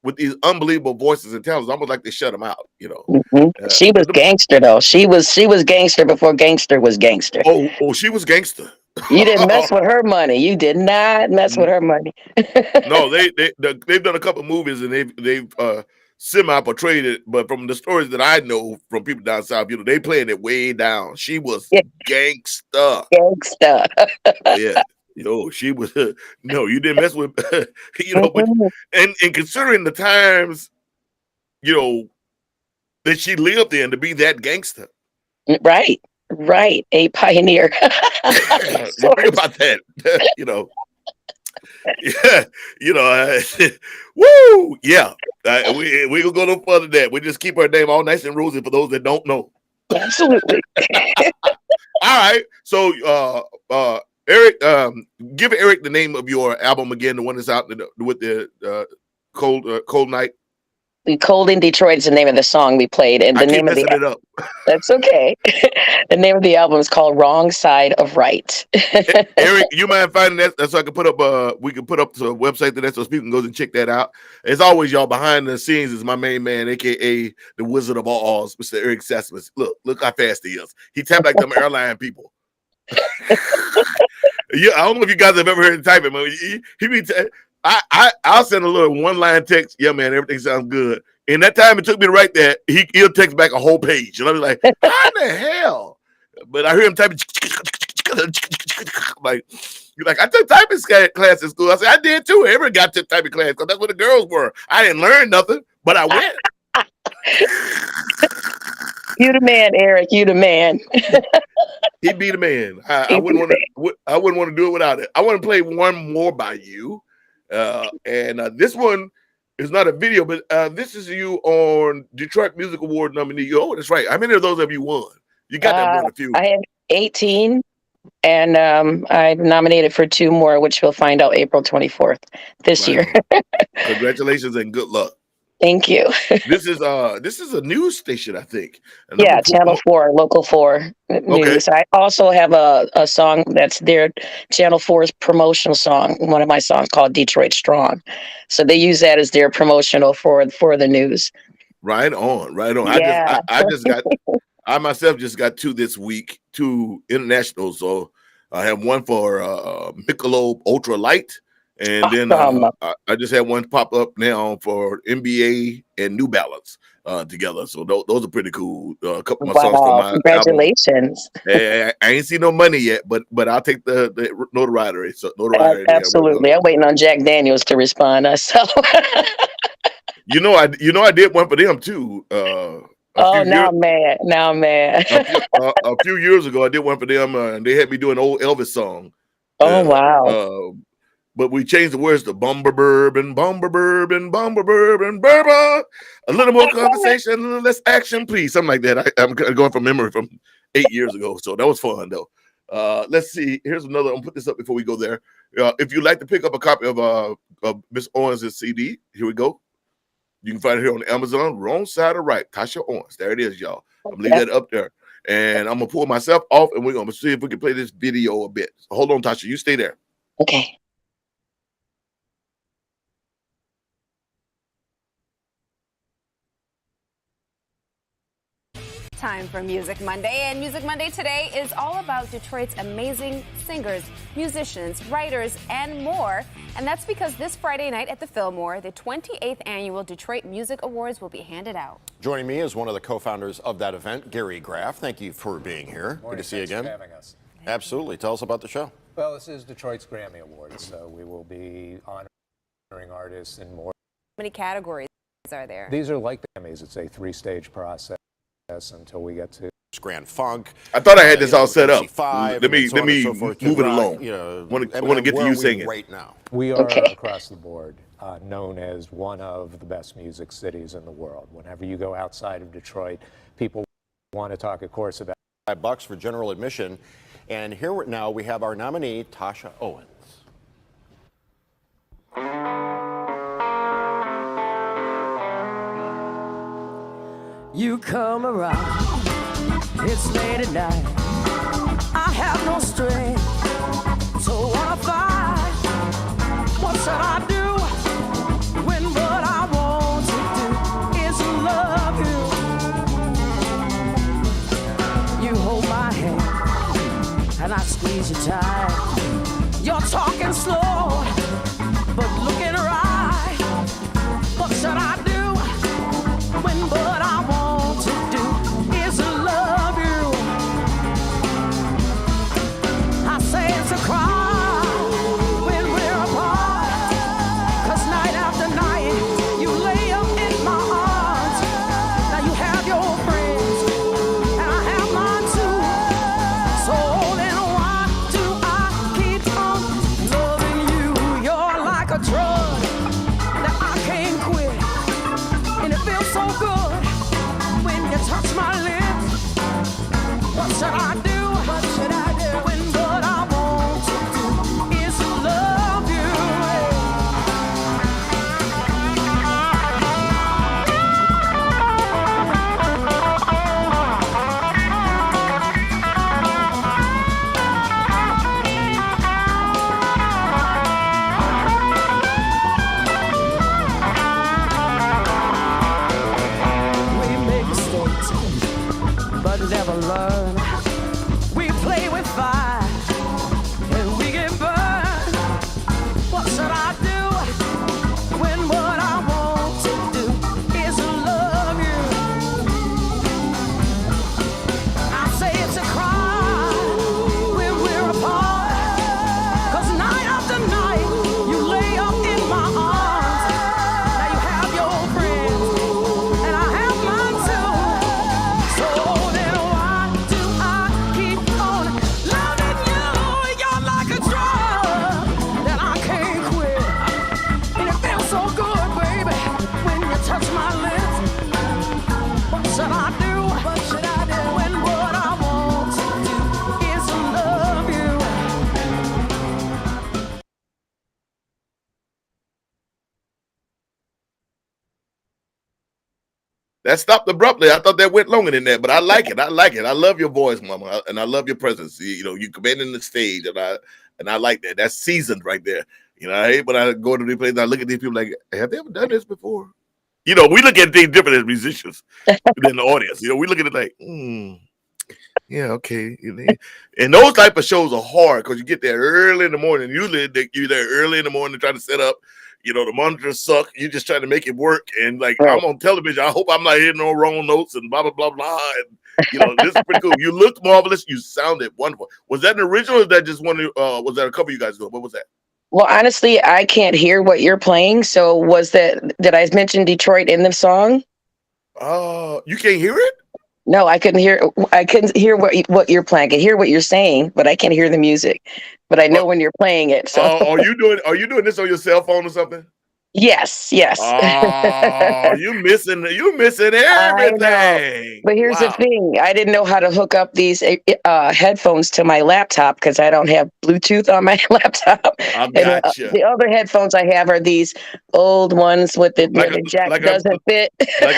[SPEAKER 2] with these unbelievable voices and talents, almost like they shut them out,
[SPEAKER 5] She was gangster, though. She was gangster before gangster was gangster.
[SPEAKER 2] Oh, she was gangster.
[SPEAKER 5] You didn't mess with her money. You did not mess with her money.
[SPEAKER 2] No, they've done a couple of movies and they've semi-portrayed it, but from the stories that I know from people down south, they playing it way down. She was gangster.
[SPEAKER 5] Gangster.
[SPEAKER 2] Yeah. She was, no, you didn't mess with, but, and considering the times, that she lived in to be that gangster.
[SPEAKER 5] Right. A pioneer.
[SPEAKER 2] Think about that, Yeah, woo, yeah. We gonna go no further than that. We just keep her name all nice and rosy for those that don't know.
[SPEAKER 5] Absolutely.
[SPEAKER 2] All right. So, Eric, give Eric the name of your album again, the one that's out with the Cold Night.
[SPEAKER 5] Cold in Detroit is the name of the song we played, and the name of the
[SPEAKER 2] it up.
[SPEAKER 5] That's okay. The name of the album is called Wrong Side of Right.
[SPEAKER 2] Eric, you mind finding that so I can put up we can put up to a website that so people can go and check that out. As always, y'all, behind the scenes is my main man, aka the Wizard of Oz, Mr. Eric Sessions. Look how fast he is. He tapped like them airline people. Yeah, I don't know if you guys have ever heard him typing, but he be I'll send a little one-line text. Yeah, man, everything sounds good. And that time it took me to write that, he'll text back a whole page. And I'll be like, how the hell? But I hear him typing. You're like, I took typing class in school. I said, I did too. Everyone got to typing class because that's what the girls were. I didn't learn nothing, but I went.
[SPEAKER 5] You the man, Eric. You the man.
[SPEAKER 2] He'd be the man. I wouldn't want to do it without it. I want to play one more by you. And this one is not a video, but this is you on Detroit Music Award nominee. Oh, that's right. How many of those have you won? You got that one a few.
[SPEAKER 5] I have 18, and I've nominated for 2 more, which we'll find out April 24th this year.
[SPEAKER 2] Congratulations and good luck.
[SPEAKER 5] Thank you.
[SPEAKER 2] This is a news station, I think.
[SPEAKER 5] Yeah, Channel 4, Local 4 News. Okay. I also have a song that's their Channel 4's promotional song, one of my songs called Detroit Strong. So they use that as their promotional for the news. Right on.
[SPEAKER 2] Yeah. I myself just got 2 this week, 2 international. So I have one for Michelob Ultra Light. And then I just had one pop up now for NBA and New Balance together. So those are pretty cool. A couple of my songs from my
[SPEAKER 5] congratulations.
[SPEAKER 2] Album. I ain't seen no money yet, but I'll take the notoriety. So notoriety.
[SPEAKER 5] Absolutely. I'm waiting on Jack Daniels to respond. So
[SPEAKER 2] I did one for them too.
[SPEAKER 5] Now I'm mad.
[SPEAKER 2] A few years ago, I did one for them, and they had me do an old Elvis song.
[SPEAKER 5] Oh wow.
[SPEAKER 2] but we changed the words to bumper bourbon, bumper bourbon, bumper bourbon, bourbon. A little more conversation, a little less action, please. Something like that. I'm going from memory from 8 years ago, so that was fun though. Let's see. Here's another. I'm gonna put this up before we go there. If you'd like to pick up a copy of Miss Owens' CD, here we go. You can find it here on Amazon, wrong side or right. Tosha Owens. There it is, y'all. I'm leaving that up there. And I'm gonna pull myself off and we're gonna see if we can play this video a bit. So hold on, Tosha. You stay there.
[SPEAKER 5] Okay.
[SPEAKER 8] Time for Music Monday, and Music Monday today is all about Detroit's amazing singers, musicians, writers, and more. And that's because this Friday night at the Fillmore, the 28th annual Detroit Music Awards will be handed out.
[SPEAKER 9] Joining me is one of the co-founders of that event, Gary Graff. Thank you for being here.
[SPEAKER 10] Morning.
[SPEAKER 9] Good to see you again.
[SPEAKER 10] Thanks for having us.
[SPEAKER 9] Absolutely. Tell us about the show.
[SPEAKER 10] Well, this is Detroit's Grammy Awards, so we will be honoring artists in more.
[SPEAKER 8] How many categories are there?
[SPEAKER 10] These are like the Grammys. It's a three-stage process until we get to
[SPEAKER 9] Grand Funk.
[SPEAKER 2] I thought I had this all set up.
[SPEAKER 9] Let
[SPEAKER 2] me move it along. I want to get to you singing
[SPEAKER 9] right now.
[SPEAKER 10] We are across the board known as one of the best music cities in the world. Whenever you go outside of Detroit, people want to talk, of course, about
[SPEAKER 9] $5 for general admission. And here now we have our nominee, Tosha Owens.
[SPEAKER 4] You come around, it's late at night. I have no strength, so what I find? What should I do when what I want to do is love you? You hold my hand and I squeeze you tight. You're talking slow, but looking right. What should I do when what I want to do is love you? I say it's a crime when we're apart, 'cause night after night you lay up in my arms. Now you have your friends and I have mine too. So then why do I keep on loving you? You're like a drug that I can't quit, and it feels so good when you touch my lips. What should I do? What should I do when what I want to do is love you? We make mistakes, but never learn. We play with fire, and we get burned. What should I do when what I want to do is love you? I say it's a crime when we're apart, 'cause night after night you lay up in my arms. Now you have your friends and I have mine too. So then why do I keep on loving you? You're like a drug that I can't quit, and it feels so good, baby, when you touch my lips. What should I do? What should I do when what I want to do is love you?
[SPEAKER 2] That stopped abruptly. I thought that went longer than that, but I like it. I like it. I love your voice, Mama, and I love your presence. You commanding the stage, and I like that. That's seasoned right there. I hate when I go to these places and I look at these people like, have they ever done this before? We look at things different as musicians than the audience. We look at it like, yeah, okay. And those type of shows are hard because you get there early in the morning. Usually you're there early in the morning trying to set up. The monitors suck. You're just trying to make it work. And I'm on television. I hope I'm not hitting no wrong notes and blah, blah, blah, blah. And, this is pretty cool. You looked marvelous. You sounded wonderful. Was that an original or was that just was that a cover you guys did? What was that?
[SPEAKER 5] Well, honestly, I can't hear what you're playing. So did I mention Detroit in the song?
[SPEAKER 2] You can't hear it?
[SPEAKER 5] No, I couldn't hear. I couldn't hear what you're playing. I can hear what you're saying, but I can't hear the music. But I know when you're playing it. So
[SPEAKER 2] Are you doing this on your cell phone or something?
[SPEAKER 5] yes, yes.
[SPEAKER 2] Oh, you missing
[SPEAKER 5] I know.
[SPEAKER 2] everything.
[SPEAKER 5] But here's the
[SPEAKER 2] Wow.
[SPEAKER 5] thing. I didn't know how to hook up these headphones to my laptop because I don't have Bluetooth on my laptop.
[SPEAKER 2] I
[SPEAKER 5] And
[SPEAKER 2] gotcha.
[SPEAKER 5] the other headphones I have are these old ones with the jack doesn't fit.
[SPEAKER 2] like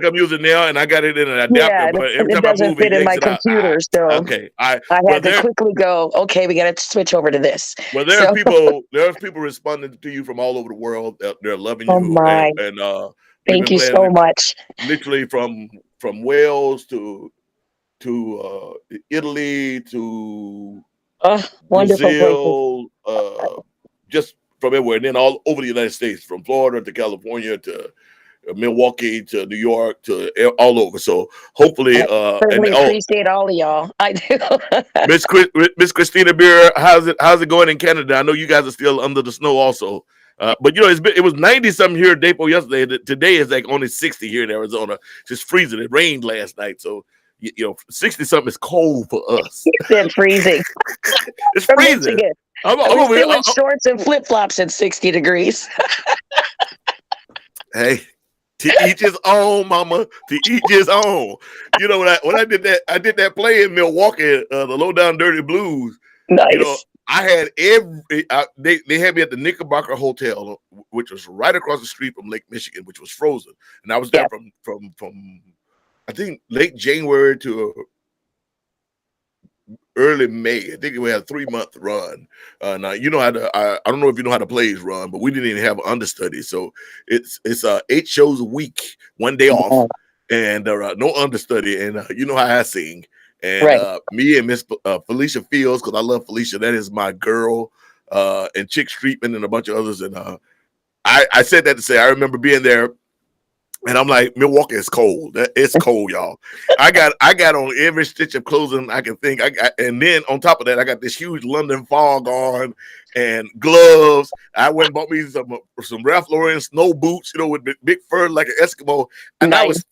[SPEAKER 2] I'm using now, and I got it in an adapter,
[SPEAKER 5] Yeah,
[SPEAKER 2] but
[SPEAKER 5] and
[SPEAKER 2] every
[SPEAKER 5] it
[SPEAKER 2] time I
[SPEAKER 5] doesn't
[SPEAKER 2] move, it
[SPEAKER 5] fit in
[SPEAKER 2] yanks
[SPEAKER 5] my
[SPEAKER 2] it out.
[SPEAKER 5] computer. So
[SPEAKER 2] Okay.
[SPEAKER 5] I
[SPEAKER 2] Well,
[SPEAKER 5] had to quickly go, okay, we got to switch over to this. So,
[SPEAKER 2] there's people responding to you from all over the world. They're loving
[SPEAKER 5] oh
[SPEAKER 2] you,
[SPEAKER 5] my,
[SPEAKER 2] and we've
[SPEAKER 5] thank
[SPEAKER 2] been
[SPEAKER 5] you
[SPEAKER 2] playing
[SPEAKER 5] so much.
[SPEAKER 2] literally from Wales to Italy to
[SPEAKER 5] Oh, wonderful places.
[SPEAKER 2] Brazil, just from everywhere, and then all over the United States, from Florida to California to Milwaukee to New York to all over. So hopefully,
[SPEAKER 5] I certainly appreciate all of y'all. I do.
[SPEAKER 2] Miss Christina Beer, how's it going in Canada? I know you guys are still under the snow also. But it was 90 something here in Dayton yesterday. Today is like only 60 here in Arizona. It's just freezing. It rained last night, so 60 something is cold for us.
[SPEAKER 5] It's been freezing.
[SPEAKER 2] It's
[SPEAKER 5] From
[SPEAKER 2] freezing.
[SPEAKER 5] Michigan. We're still in shorts and flip flops at 60 degrees.
[SPEAKER 2] Hey, to each his own, mama. To each his own. You know when I did that play in Milwaukee, the Low Down Dirty Blues.
[SPEAKER 5] Nice.
[SPEAKER 2] I had they had me at the Knickerbocker Hotel, which was right across the street from Lake Michigan, which was frozen, and I was there from I think late January to early May. I think we had a 3-month run. Now you know how to. I don't know if you know how the plays run, but we didn't even have an understudy, so it's 8 shows a week, 1 day off, and no understudy. And you know how I sing. And me and Miss Felicia Fields, because I love Felicia, that is my girl, and Chick Streetman and a bunch of others. And I said that to say I remember being there. And I'm like, Milwaukee is cold. It's cold, y'all. I got on every stitch of clothing I can think. And then on top of that, I got this huge London fog on and gloves. I went and bought me some Ralph Lauren snow boots, with big fur like an Eskimo. And I was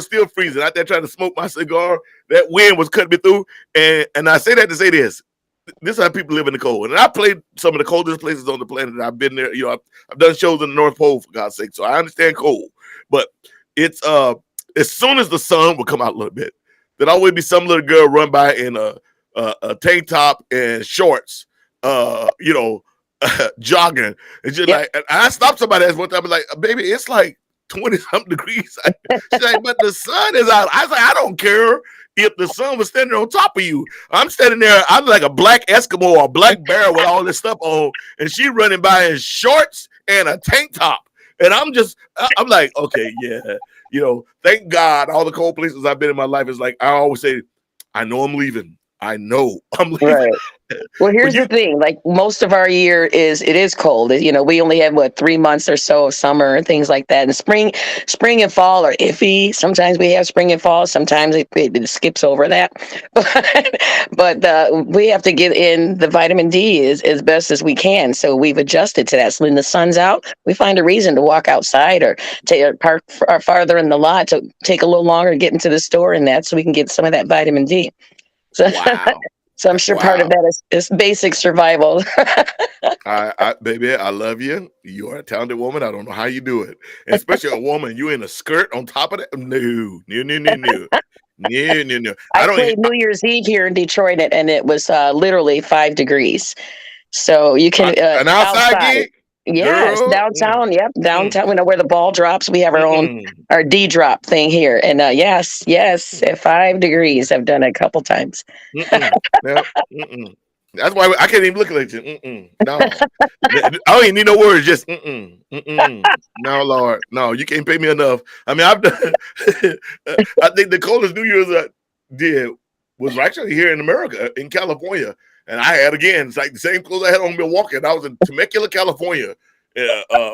[SPEAKER 2] still freezing out there trying to smoke my cigar. That wind was cutting me through. And I say that to say this. This is how people live in the cold. And I played some of the coldest places on the planet. I've been there. I've done shows in the North Pole, for God's sake. So I understand cold. But it's as soon as the sun would come out a little bit, there'd always be some little girl run by in a tank top and shorts, jogging. And just like, and I stopped somebody else one time. I was like, baby, it's like 20-something degrees. She's like, but the sun is out. I was like, I don't care if the sun was standing on top of you. I'm standing there. I'm like a black Eskimo or a black bear with all this stuff on, and she running by in shorts and a tank top. And I'm like, okay, yeah. Thank God all the cold places I've been in my life is like, I always say, I know I'm leaving. I know I'm leaving.
[SPEAKER 5] Right. Well, here's the thing. Like most of our year it is cold. We only have 3 months or so of summer and things like that. And spring and fall are iffy. Sometimes we have spring and fall. Sometimes it skips over that. But we have to get in the vitamin D as best as we can. So we've adjusted to that. So when the sun's out, we find a reason to walk outside or park farther in the lot to take a little longer to get into the store and that, so we can get some of that vitamin D. So,
[SPEAKER 2] wow.
[SPEAKER 5] So I'm sure part of that is basic survival.
[SPEAKER 2] Baby, I love you. You are a talented woman. I don't know how you do it. And especially a woman, you in a skirt on top of that? No.
[SPEAKER 5] I played New Year's Eve here in Detroit, and it was literally 5 degrees. So you can
[SPEAKER 2] an outside gig?
[SPEAKER 5] Yes,
[SPEAKER 2] Girl.
[SPEAKER 5] Downtown. Yep, downtown. We know where the ball drops. We have our own D drop thing here, and yes, at 5 degrees. I've done it a couple times.
[SPEAKER 2] That's why I can't even look at you. No, I don't even need no words. Just no, Lord, no. You can't pay me enough. I mean, I've done. I think the coldest New Year's I did was actually here in America, in California. And I had, again, it's like the same clothes I had on Milwaukee. And I was in Temecula, California,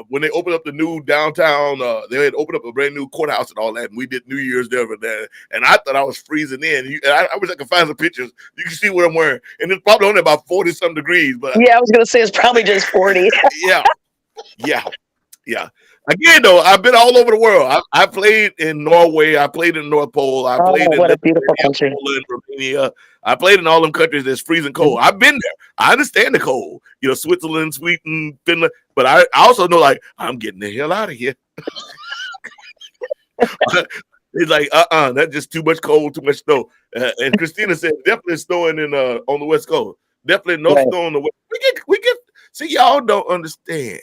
[SPEAKER 2] when they opened up the new downtown. They had opened up a brand new courthouse and all that. And we did New Year's there. And I thought I was freezing in. I wish I could find some pictures. You can see what I'm wearing. And it's probably only about 40-some degrees. But
[SPEAKER 5] yeah, I was going to say it's probably just 40.
[SPEAKER 2] Yeah. Yeah. Again, though, I've been all over the world. I played in Norway. I played in North Pole. I
[SPEAKER 5] Oh,
[SPEAKER 2] played in
[SPEAKER 5] what a beautiful
[SPEAKER 2] Lithuania,
[SPEAKER 5] country.
[SPEAKER 2] Poland, Romania. I played in all them countries that's freezing cold. I've been there. I understand the cold. You know, Switzerland, Sweden, Finland. But I also know, like, I'm getting the hell out of here. It's like, that's just too much cold, too much snow. And Christina said, definitely snowing in on the West Coast. Definitely no
[SPEAKER 5] Right.
[SPEAKER 2] snow on the West. We get. See, y'all don't understand.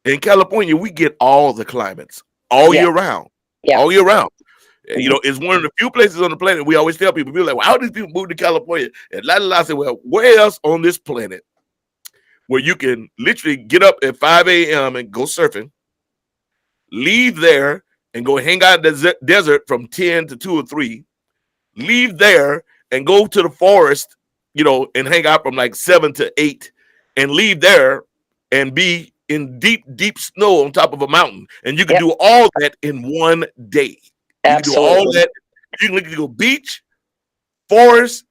[SPEAKER 2] In California, we get all the climates all
[SPEAKER 5] Yeah.
[SPEAKER 2] year round.
[SPEAKER 5] Yeah.
[SPEAKER 2] All year round. You know, it's one of the few places on the planet we always tell people, like, well, how do these people move to California? And I said, well, where else on this planet where you can literally get up at 5 a.m. and go surfing, leave there and go hang out in the desert from 10 to 2 or 3, leave there and go to the forest, you know, and hang out from like 7 to 8, and leave there and be in deep, deep snow on top of a mountain. And you can
[SPEAKER 5] Yep.
[SPEAKER 2] do all that in one day. You can do all
[SPEAKER 5] Absolutely.
[SPEAKER 2] that. You can literally go beach, forest,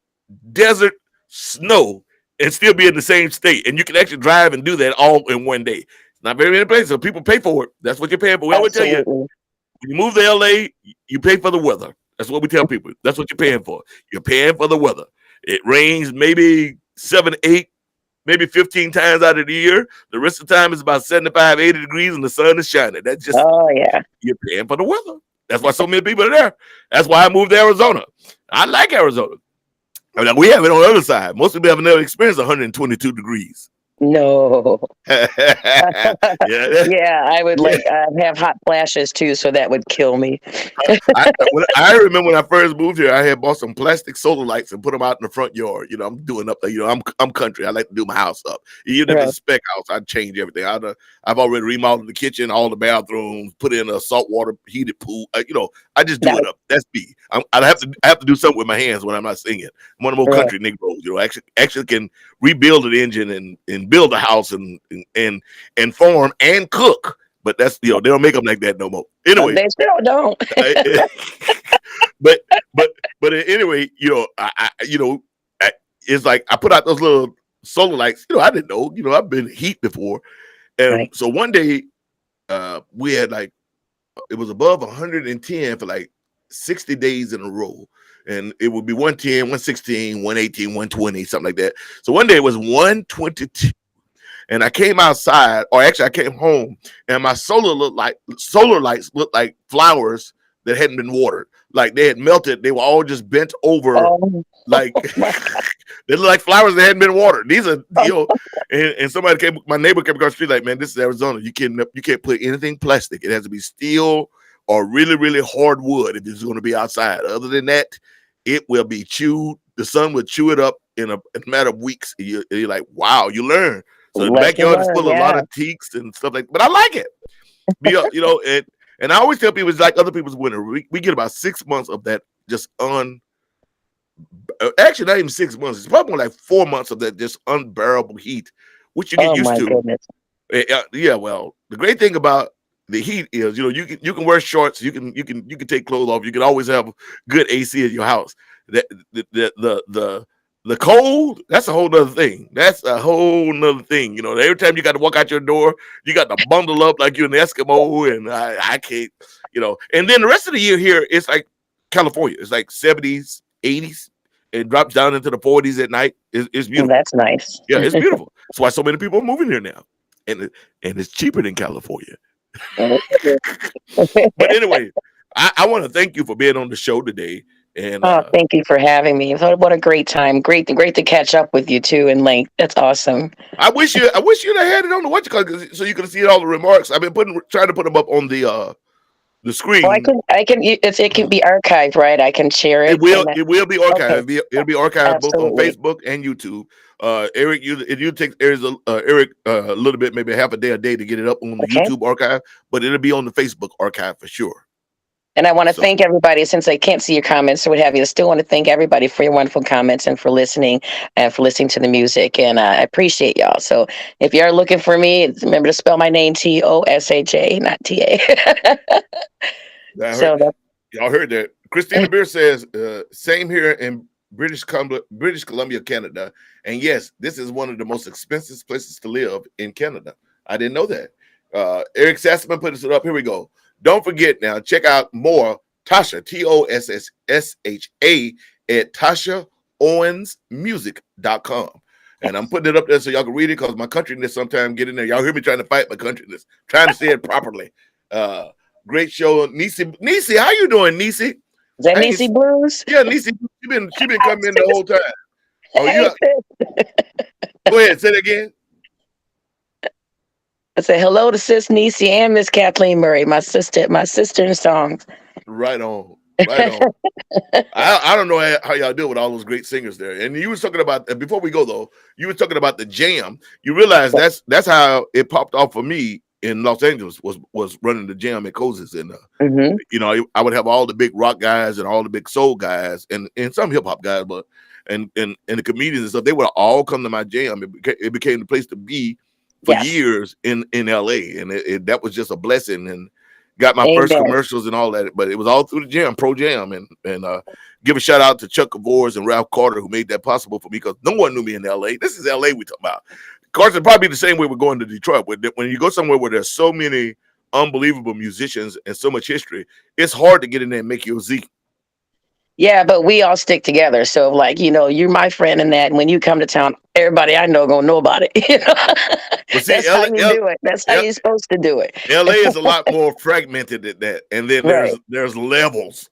[SPEAKER 2] desert, snow, and still be in the same state. And you can actually drive and do that all in one day. It's not very many places, so people pay for it. That's what you're paying for. We always tell you,
[SPEAKER 5] Absolutely.
[SPEAKER 2] when you move to LA, you pay for the weather. That's what we tell people. That's what you're paying for. You're paying for the weather. It rains maybe 7, 8, maybe 15 times out of the year. The rest of the time is about 75, 80 degrees and the sun is shining. That's just,
[SPEAKER 5] Oh yeah.
[SPEAKER 2] you're paying for the weather. That's why so many people are there. That's why I moved to Arizona. I like Arizona. I mean, we have it on the other side. Most people have never experienced 122 degrees.
[SPEAKER 5] No.
[SPEAKER 2] Yeah.
[SPEAKER 5] Yeah, I would like have hot flashes too, so that would kill me.
[SPEAKER 2] I remember when I first moved here, I had bought some plastic solar lights and put them out in the front yard. You know, I'm doing up there. You know, I'm country. I like to do my house up. Even if
[SPEAKER 5] Right.
[SPEAKER 2] it's a spec house, I change everything. I've already remodeled the kitchen, all the bathrooms, put in a saltwater heated pool. You know, I just do
[SPEAKER 5] Nice.
[SPEAKER 2] it up. That's me. I have to do something with my hands when I'm not singing. I'm one of those
[SPEAKER 5] Right.
[SPEAKER 2] country Negroes. You know, actually can rebuild an engine and build a house and farm and cook. But that's, you know, they don't make them like that no more. Anyway,
[SPEAKER 5] They still don't.
[SPEAKER 2] but anyway, you know, it's like I put out those little solar lights. You know, I didn't know. You know, I've been heat before, and
[SPEAKER 5] Right.
[SPEAKER 2] so one day, we had like it was above 110 for like 60 days in a row. And it would be 110, 116, 118, 120, something like that. So one day it was 122. And I came outside, or actually I came home, and my solar lights looked like flowers that hadn't been watered. Like they had melted. They were all just bent over,
[SPEAKER 5] Oh,
[SPEAKER 2] like they look like flowers that hadn't been watered. These are, you know, and my neighbor came across the street like, man, this is Arizona. You can't put anything plastic. It has to be steel or really, really hard wood if it's going to be outside. Other than that, it will be chewed. The sun will chew it up in a matter of weeks. You're like, wow, you learn. So the
[SPEAKER 5] lesson
[SPEAKER 2] backyard is
[SPEAKER 5] learned,
[SPEAKER 2] full of a lot
[SPEAKER 5] yeah.
[SPEAKER 2] of teaks and stuff like that. But I like it. You know, and I always tell people it's like other people's winter. We get about 6 months of that just actually not even 6 months. It's probably more like 4 months of that just unbearable heat, which you get
[SPEAKER 5] Oh
[SPEAKER 2] used
[SPEAKER 5] my
[SPEAKER 2] to.
[SPEAKER 5] goodness.
[SPEAKER 2] Yeah, well, the great thing about the heat is, you know, you can wear shorts, you can take clothes off, you can always have good AC at your house. The cold, that's a whole nother thing. That's a whole nother thing. You know, every time you got to walk out your door, you got to bundle up like you're an Eskimo, and I can't, you know. And then the rest of the year here, it's like California. It's like 70s, 80s, and drops down into the 40s at night. It's
[SPEAKER 5] Oh,
[SPEAKER 2] beautiful.
[SPEAKER 5] that's nice.
[SPEAKER 2] Yeah, it's beautiful. That's why so many people are moving here now, and it's cheaper than California. But anyway, I want to thank you for being on the show today. And
[SPEAKER 5] Oh, thank you for having me. What a great time. Great to catch up with you too in length. That's awesome.
[SPEAKER 2] I wish you'd have had it on the whatchamacallit so you could see all the remarks. I've been trying to put them up on the screen.
[SPEAKER 5] Well, I can. It can be archived, right? I can share it.
[SPEAKER 2] It will be archived.
[SPEAKER 5] Okay.
[SPEAKER 2] It'll be archived both on
[SPEAKER 5] Absolutely.
[SPEAKER 2] Facebook and YouTube. Eric, it take Eric a little bit, maybe half a day to get it up on the
[SPEAKER 5] Okay.
[SPEAKER 2] YouTube archive, but it'll be on the Facebook archive for sure.
[SPEAKER 5] And I want to
[SPEAKER 2] So-
[SPEAKER 5] thank everybody, since I can't see your comments or what have you. I still want to thank everybody for your wonderful comments and for listening to the music. And I appreciate y'all. So if you are looking for me, remember to spell my name Tosha, not TA. So
[SPEAKER 2] Y'all heard that. Christina Beer says, same here in British Columbia, Canada. And yes, this is one of the most expensive places to live in Canada. I didn't know that. Eric Sassman put it up. Here we go. Don't forget now, check out more Tosha, TOSSSHA at ToshaOwensmusic.com. And I'm putting it up there so y'all can read it because my countryness sometimes get in there. Y'all hear me trying to fight my countryness, trying to say it properly. Great show. Nisi, how you doing, Nisi?
[SPEAKER 5] Is that Nisi Blues?
[SPEAKER 2] Yeah, Nisi, she been coming in the whole time. Oh, you go ahead, say it again.
[SPEAKER 5] I say hello to Sis Nisi and Miss Kathleen Murray, my sister in songs.
[SPEAKER 2] Right on. Right on. I don't know how y'all do with all those great singers there. And you was talking about, before we go though, you were talking about the jam. You realize that's how it popped off for me in Los Angeles was running the jam at Cozy's. And you know, I would have all the big rock guys and all the big soul guys and some hip hop guys, but and the comedians and stuff, they would all come to my jam. It became the place to be for years in LA, and that was just a blessing. And got my first commercials and all that, but it was all through the jam, Pro Jam, and give a shout out to Chuck Cavors and Ralph Carter who made that possible for me because no one knew me in LA. This is LA we talk about. Carson, probably the same way we're going to Detroit. When you go somewhere where there's so many unbelievable musicians and so much history, it's hard to get in there and make your Zeke.
[SPEAKER 5] Yeah, but we all stick together. So, like, you know, you're my friend in that. And when you come to town, everybody I know gonna know about it. You know?
[SPEAKER 2] Well, see,
[SPEAKER 5] that's how you do it. That's how you're supposed to do it.
[SPEAKER 2] LA is a lot more fragmented than that. And then there's levels.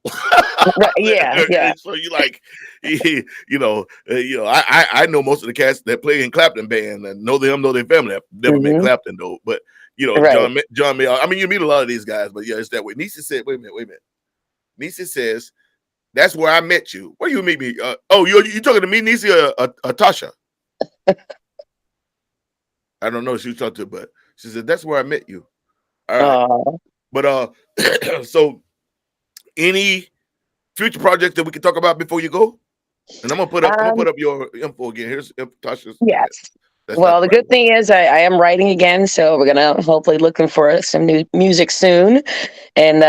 [SPEAKER 5] Right. Yeah.
[SPEAKER 2] So you like, I know most of the cats that play in Clapton band and know them, know their family. I've never met Clapton though, but you know, John Mayer. I mean, you meet a lot of these guys, but yeah, it's that way. Nisi said, wait a minute. Nisi says, that's where I met you. Where you meet me? You talking to me, Nisi, or Tosha? I don't know if she was talking to, but she said that's where I met you. All right. But so any future projects that we can talk about before you go? And I'm gonna put up your info again. Here's Tasha's.
[SPEAKER 5] Yes. Well, the good thing is I am writing again, so we're gonna hopefully looking for some new music soon. And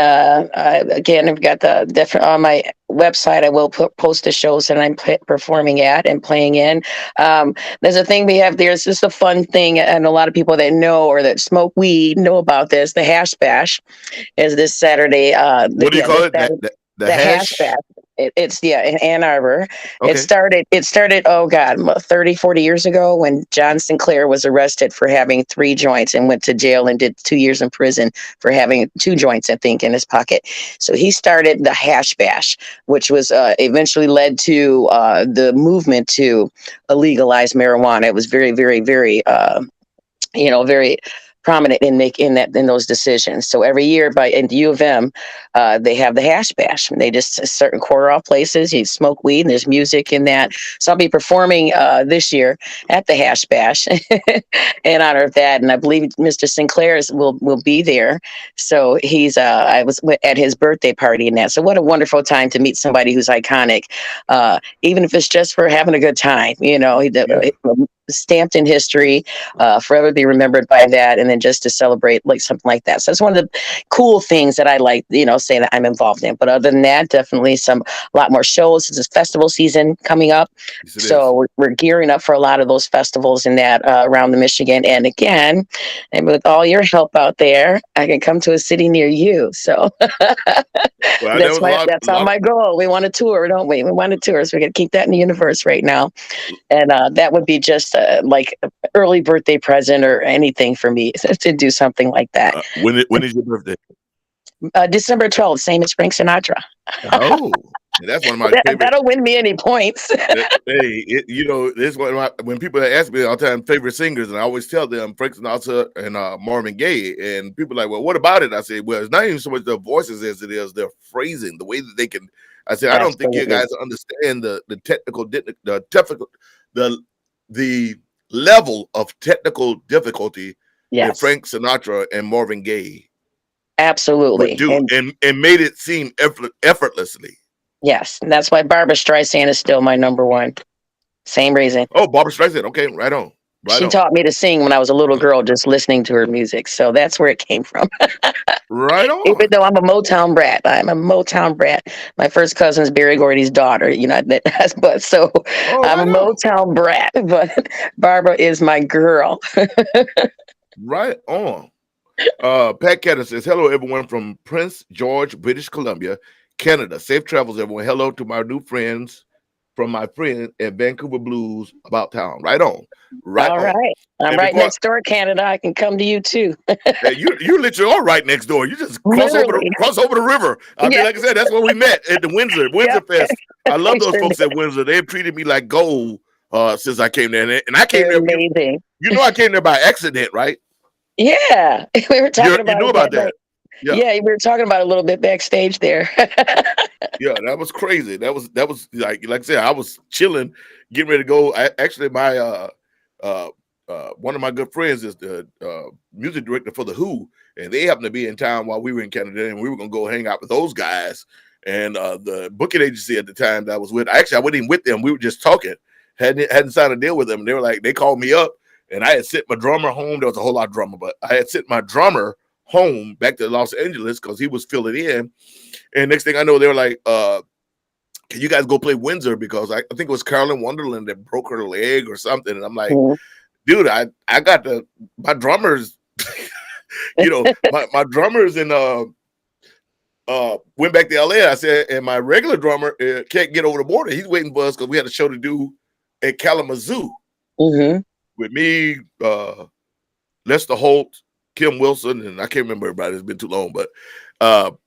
[SPEAKER 5] again, I've got the different on my website. I will post the shows that I'm performing at and playing in. There's a thing we have. There's just a fun thing, and a lot of people that know or that smoke weed know about this. The Hash Bash is this Saturday.
[SPEAKER 2] What do you call it? The hash bash.
[SPEAKER 5] It's in Ann Arbor. Okay. It started, 30, 40 years ago when John Sinclair was arrested for having 3 joints and went to jail and did 2 years in prison for having 2 joints, I think, in his pocket. So he started the Hash Bash, which was eventually led to the movement to legalize marijuana. It was very, very, very, very prominent in those decisions. So every year in U of M, they have the Hash Bash. They just certain quarter off places. You smoke weed and there's music in that. So I'll be performing this year at the Hash Bash in honor of that. And I believe Mr. Sinclair will be there. So I was at his birthday party and that. So what a wonderful time to meet somebody who's iconic, even if it's just for having a good time. Stamped in history, forever be remembered by that, and then just to celebrate like something like that. So it's one of the cool things that I like, say that I'm involved in. But other than that, definitely a lot more shows. It's festival season coming up, so we're gearing up for a lot of those festivals in that around the Michigan. And again, and with all your help out there, I can come to a city near you. So that's my goal. We want to tour, don't we? We want to tour, so we got to keep that in the universe right now. And that would be just like an early birthday present or anything for me to do something like that.
[SPEAKER 2] When is your birthday?
[SPEAKER 5] December 12th, same as Frank Sinatra.
[SPEAKER 2] Oh, that's one of my favorite.
[SPEAKER 5] That'll win me any points.
[SPEAKER 2] Hey, this is one of my, when people ask me all the time favorite singers, and I always tell them Frank Sinatra and Marvin Gaye, and people are like, well, what about it? I say, well, it's not even so much their voices as it is their phrasing, the way that they can. I said, I don't think you guys understand the level of technical difficulty that Frank Sinatra and Marvin Gaye
[SPEAKER 5] absolutely
[SPEAKER 2] do, and made it seem effortlessly.
[SPEAKER 5] Yes, and that's why Barbra Streisand is still my number one. Same reason.
[SPEAKER 2] Oh, Barbra Streisand. Okay, right on.
[SPEAKER 5] She taught me to sing when I was a little girl, just listening to her music. So that's where it came from.
[SPEAKER 2] Right on.
[SPEAKER 5] Even though I'm a Motown brat. My first cousin's Berry Gordy's daughter, I'm a Motown brat, but Barbara is my girl.
[SPEAKER 2] Right on. Pat Catter says, hello, everyone from Prince George, British Columbia, Canada. Safe travels, everyone. Hello to my new friends from my friend at Vancouver Blues About Town. Right on. Right
[SPEAKER 5] All
[SPEAKER 2] on.
[SPEAKER 5] right. I'm
[SPEAKER 2] And
[SPEAKER 5] right
[SPEAKER 2] before
[SPEAKER 5] next door, Canada. I can come to you too.
[SPEAKER 2] you literally are right next door. You just
[SPEAKER 5] Literally.
[SPEAKER 2] cross over the river. I mean,
[SPEAKER 5] Yeah.
[SPEAKER 2] like I said, that's where we met at the Windsor
[SPEAKER 5] Yep.
[SPEAKER 2] Fest. I love those
[SPEAKER 5] Sure
[SPEAKER 2] folks at Windsor. They've treated me like gold since I came there. And I came
[SPEAKER 5] They're
[SPEAKER 2] there.
[SPEAKER 5] amazing.
[SPEAKER 2] You know, I came there by accident, right?
[SPEAKER 5] Yeah. We were talking
[SPEAKER 2] You
[SPEAKER 5] about
[SPEAKER 2] knew
[SPEAKER 5] it
[SPEAKER 2] about
[SPEAKER 5] that night.
[SPEAKER 2] that. Yeah.
[SPEAKER 5] Yeah, we were talking about it a little bit backstage there.
[SPEAKER 2] Yeah, that was crazy. That was like I said, I was chilling, getting ready to go. Actually, my one of my good friends is the music director for the Who, and they happened to be in town while we were in Canada, and we were gonna go hang out with those guys. And the booking agency at the time that I was with, I wasn't even with them. We were just talking, hadn't signed a deal with them. And they were like, they called me up, and I had sent my drummer home. There was a whole lot of drummer, but I had sent my drummer home back to Los Angeles because he was filling in. And next thing I know, they were like, can you guys go play Windsor? Because I think it was Carolyn Wonderland that broke her leg or something. And I'm like, dude, I got my drummers, my drummers and went back to LA. I said, and my regular drummer can't get over the border. He's waiting for us because we had a show to do at Kalamazoo with me, Lester Holt, Kim Wilson, and I can't remember everybody. It's been too long, but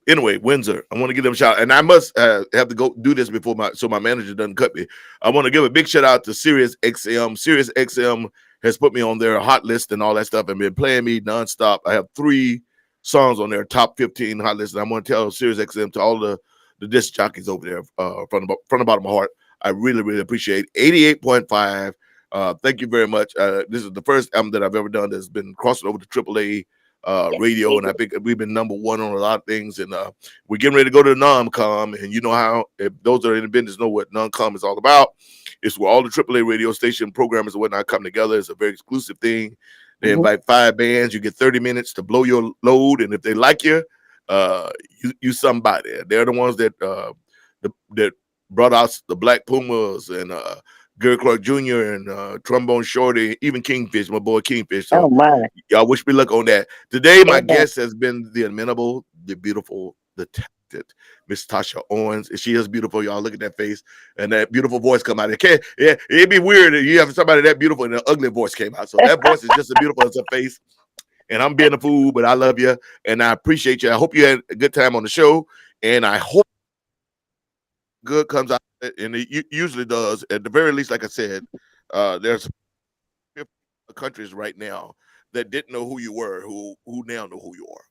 [SPEAKER 2] anyway, Windsor. I want to give them a shout, and I must have to go do this before my manager doesn't cut me. I want to give a big shout out to Sirius XM. Sirius XM has put me on their hot list and all that stuff, and been playing me nonstop. I have 3 songs on their top 15 hot list, and I'm going to tell Sirius XM, to all the disc jockeys over there, from the bottom of my heart, I really, really appreciate 88.5. Thank you very much. This is the first album that I've ever done that's been crossing over to AAA radio, and I think we've been number 1 on a lot of things. And we're getting ready to go to the NOMCOM, and you know how, if those that are in the business know what NOMCOM is all about. It's where all the AAA radio station programmers and whatnot come together. It's a very exclusive thing. They invite 5 bands. You get 30 minutes to blow your load, and if they like you, you somebody. They're the ones that that brought out the Black Pumas and Gary Clark Jr. and Trombone Shorty, even Kingfish, my boy Kingfish. So y'all wish me luck on that. Today, my guest has been the inimitable, the beautiful, the talented Miss Tosha Owens. She is beautiful, y'all. Look at that face and that beautiful voice come out. It'd be weird if you have somebody that beautiful and an ugly voice came out. So that voice is just as beautiful as her face. And I'm being a fool, but I love you and I appreciate you. I hope you had a good time on the show, and I hope good comes out, and it usually does. At the very least, like I said, there's countries right now that didn't know who you were, who now know who you are.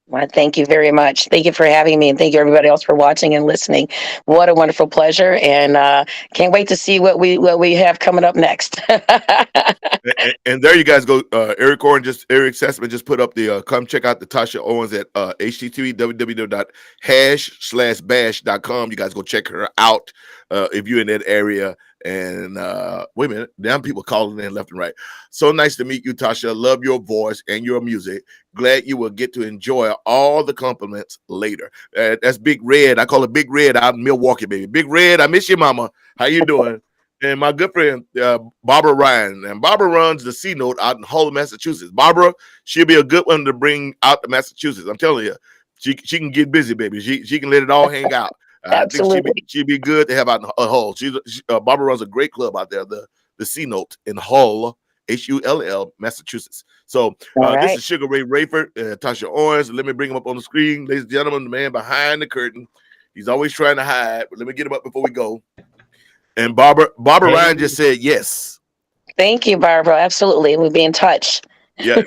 [SPEAKER 5] Well, thank you very much. Thank you for having me, and thank you everybody else for watching and listening. What a wonderful pleasure, and can't wait to see what we have coming up next.
[SPEAKER 2] and there you guys go. Eric Sessman just put up the come check out the Tosha Owens at http www.hash/bash.com. You guys go check her out if you're in that area. And wait a minute, damn, people calling in left and right. So nice to meet you, Tosha. Love your voice and your music. Glad you will get to enjoy all the compliments later. That's Big Red. I call it Big Red out in Milwaukee, baby. Big Red, I miss you, mama. How you doing? And my good friend Barbara Ryan, and Barbara runs the C Note out in Hull, Massachusetts. Barbara, she'll be a good one to bring out to Massachusetts. I'm telling you, she can get busy, baby. She can let it all hang out. I think she'd be good to have out in Hull. Barbara runs a great club out there, the C Note in Hull, Hull, Massachusetts. So this is Sugaray Rayford, Tosha Owens. Let me bring him up on the screen, ladies and gentlemen. The man behind the curtain. He's always trying to hide, but let me get him up before we go. And Barbara Ryan just said yes.
[SPEAKER 5] Thank you, Barbara. Absolutely, we'll be in touch.
[SPEAKER 2] Yeah,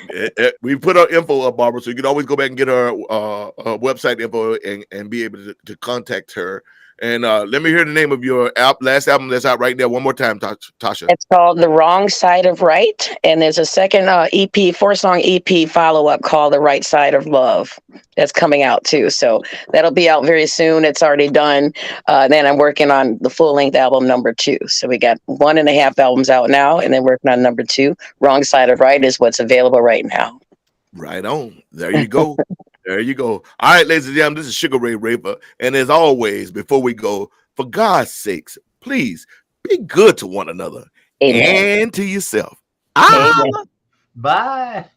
[SPEAKER 2] we put our info up, Barbara, so you can always go back and get her website info and be able to contact her. And let me hear the name of your last album that's out right now one more time, Tosha.
[SPEAKER 5] It's called The Wrong Side of Right, and there's a second EP, 4-song EP follow-up called The Right Side of Love that's coming out too. So that'll be out very soon. It's already done. Then I'm working on the full-length album number 2. So we got 1.5 albums out now, and then working on number 2. Wrong Side of Right is what's available right now.
[SPEAKER 2] Right on. There you go. There you go. All right, ladies and gentlemen, this is Sugaray Rayford. And as always, before we go, for God's sakes, please be good to one another. Amen. And to yourself.
[SPEAKER 11] Bye.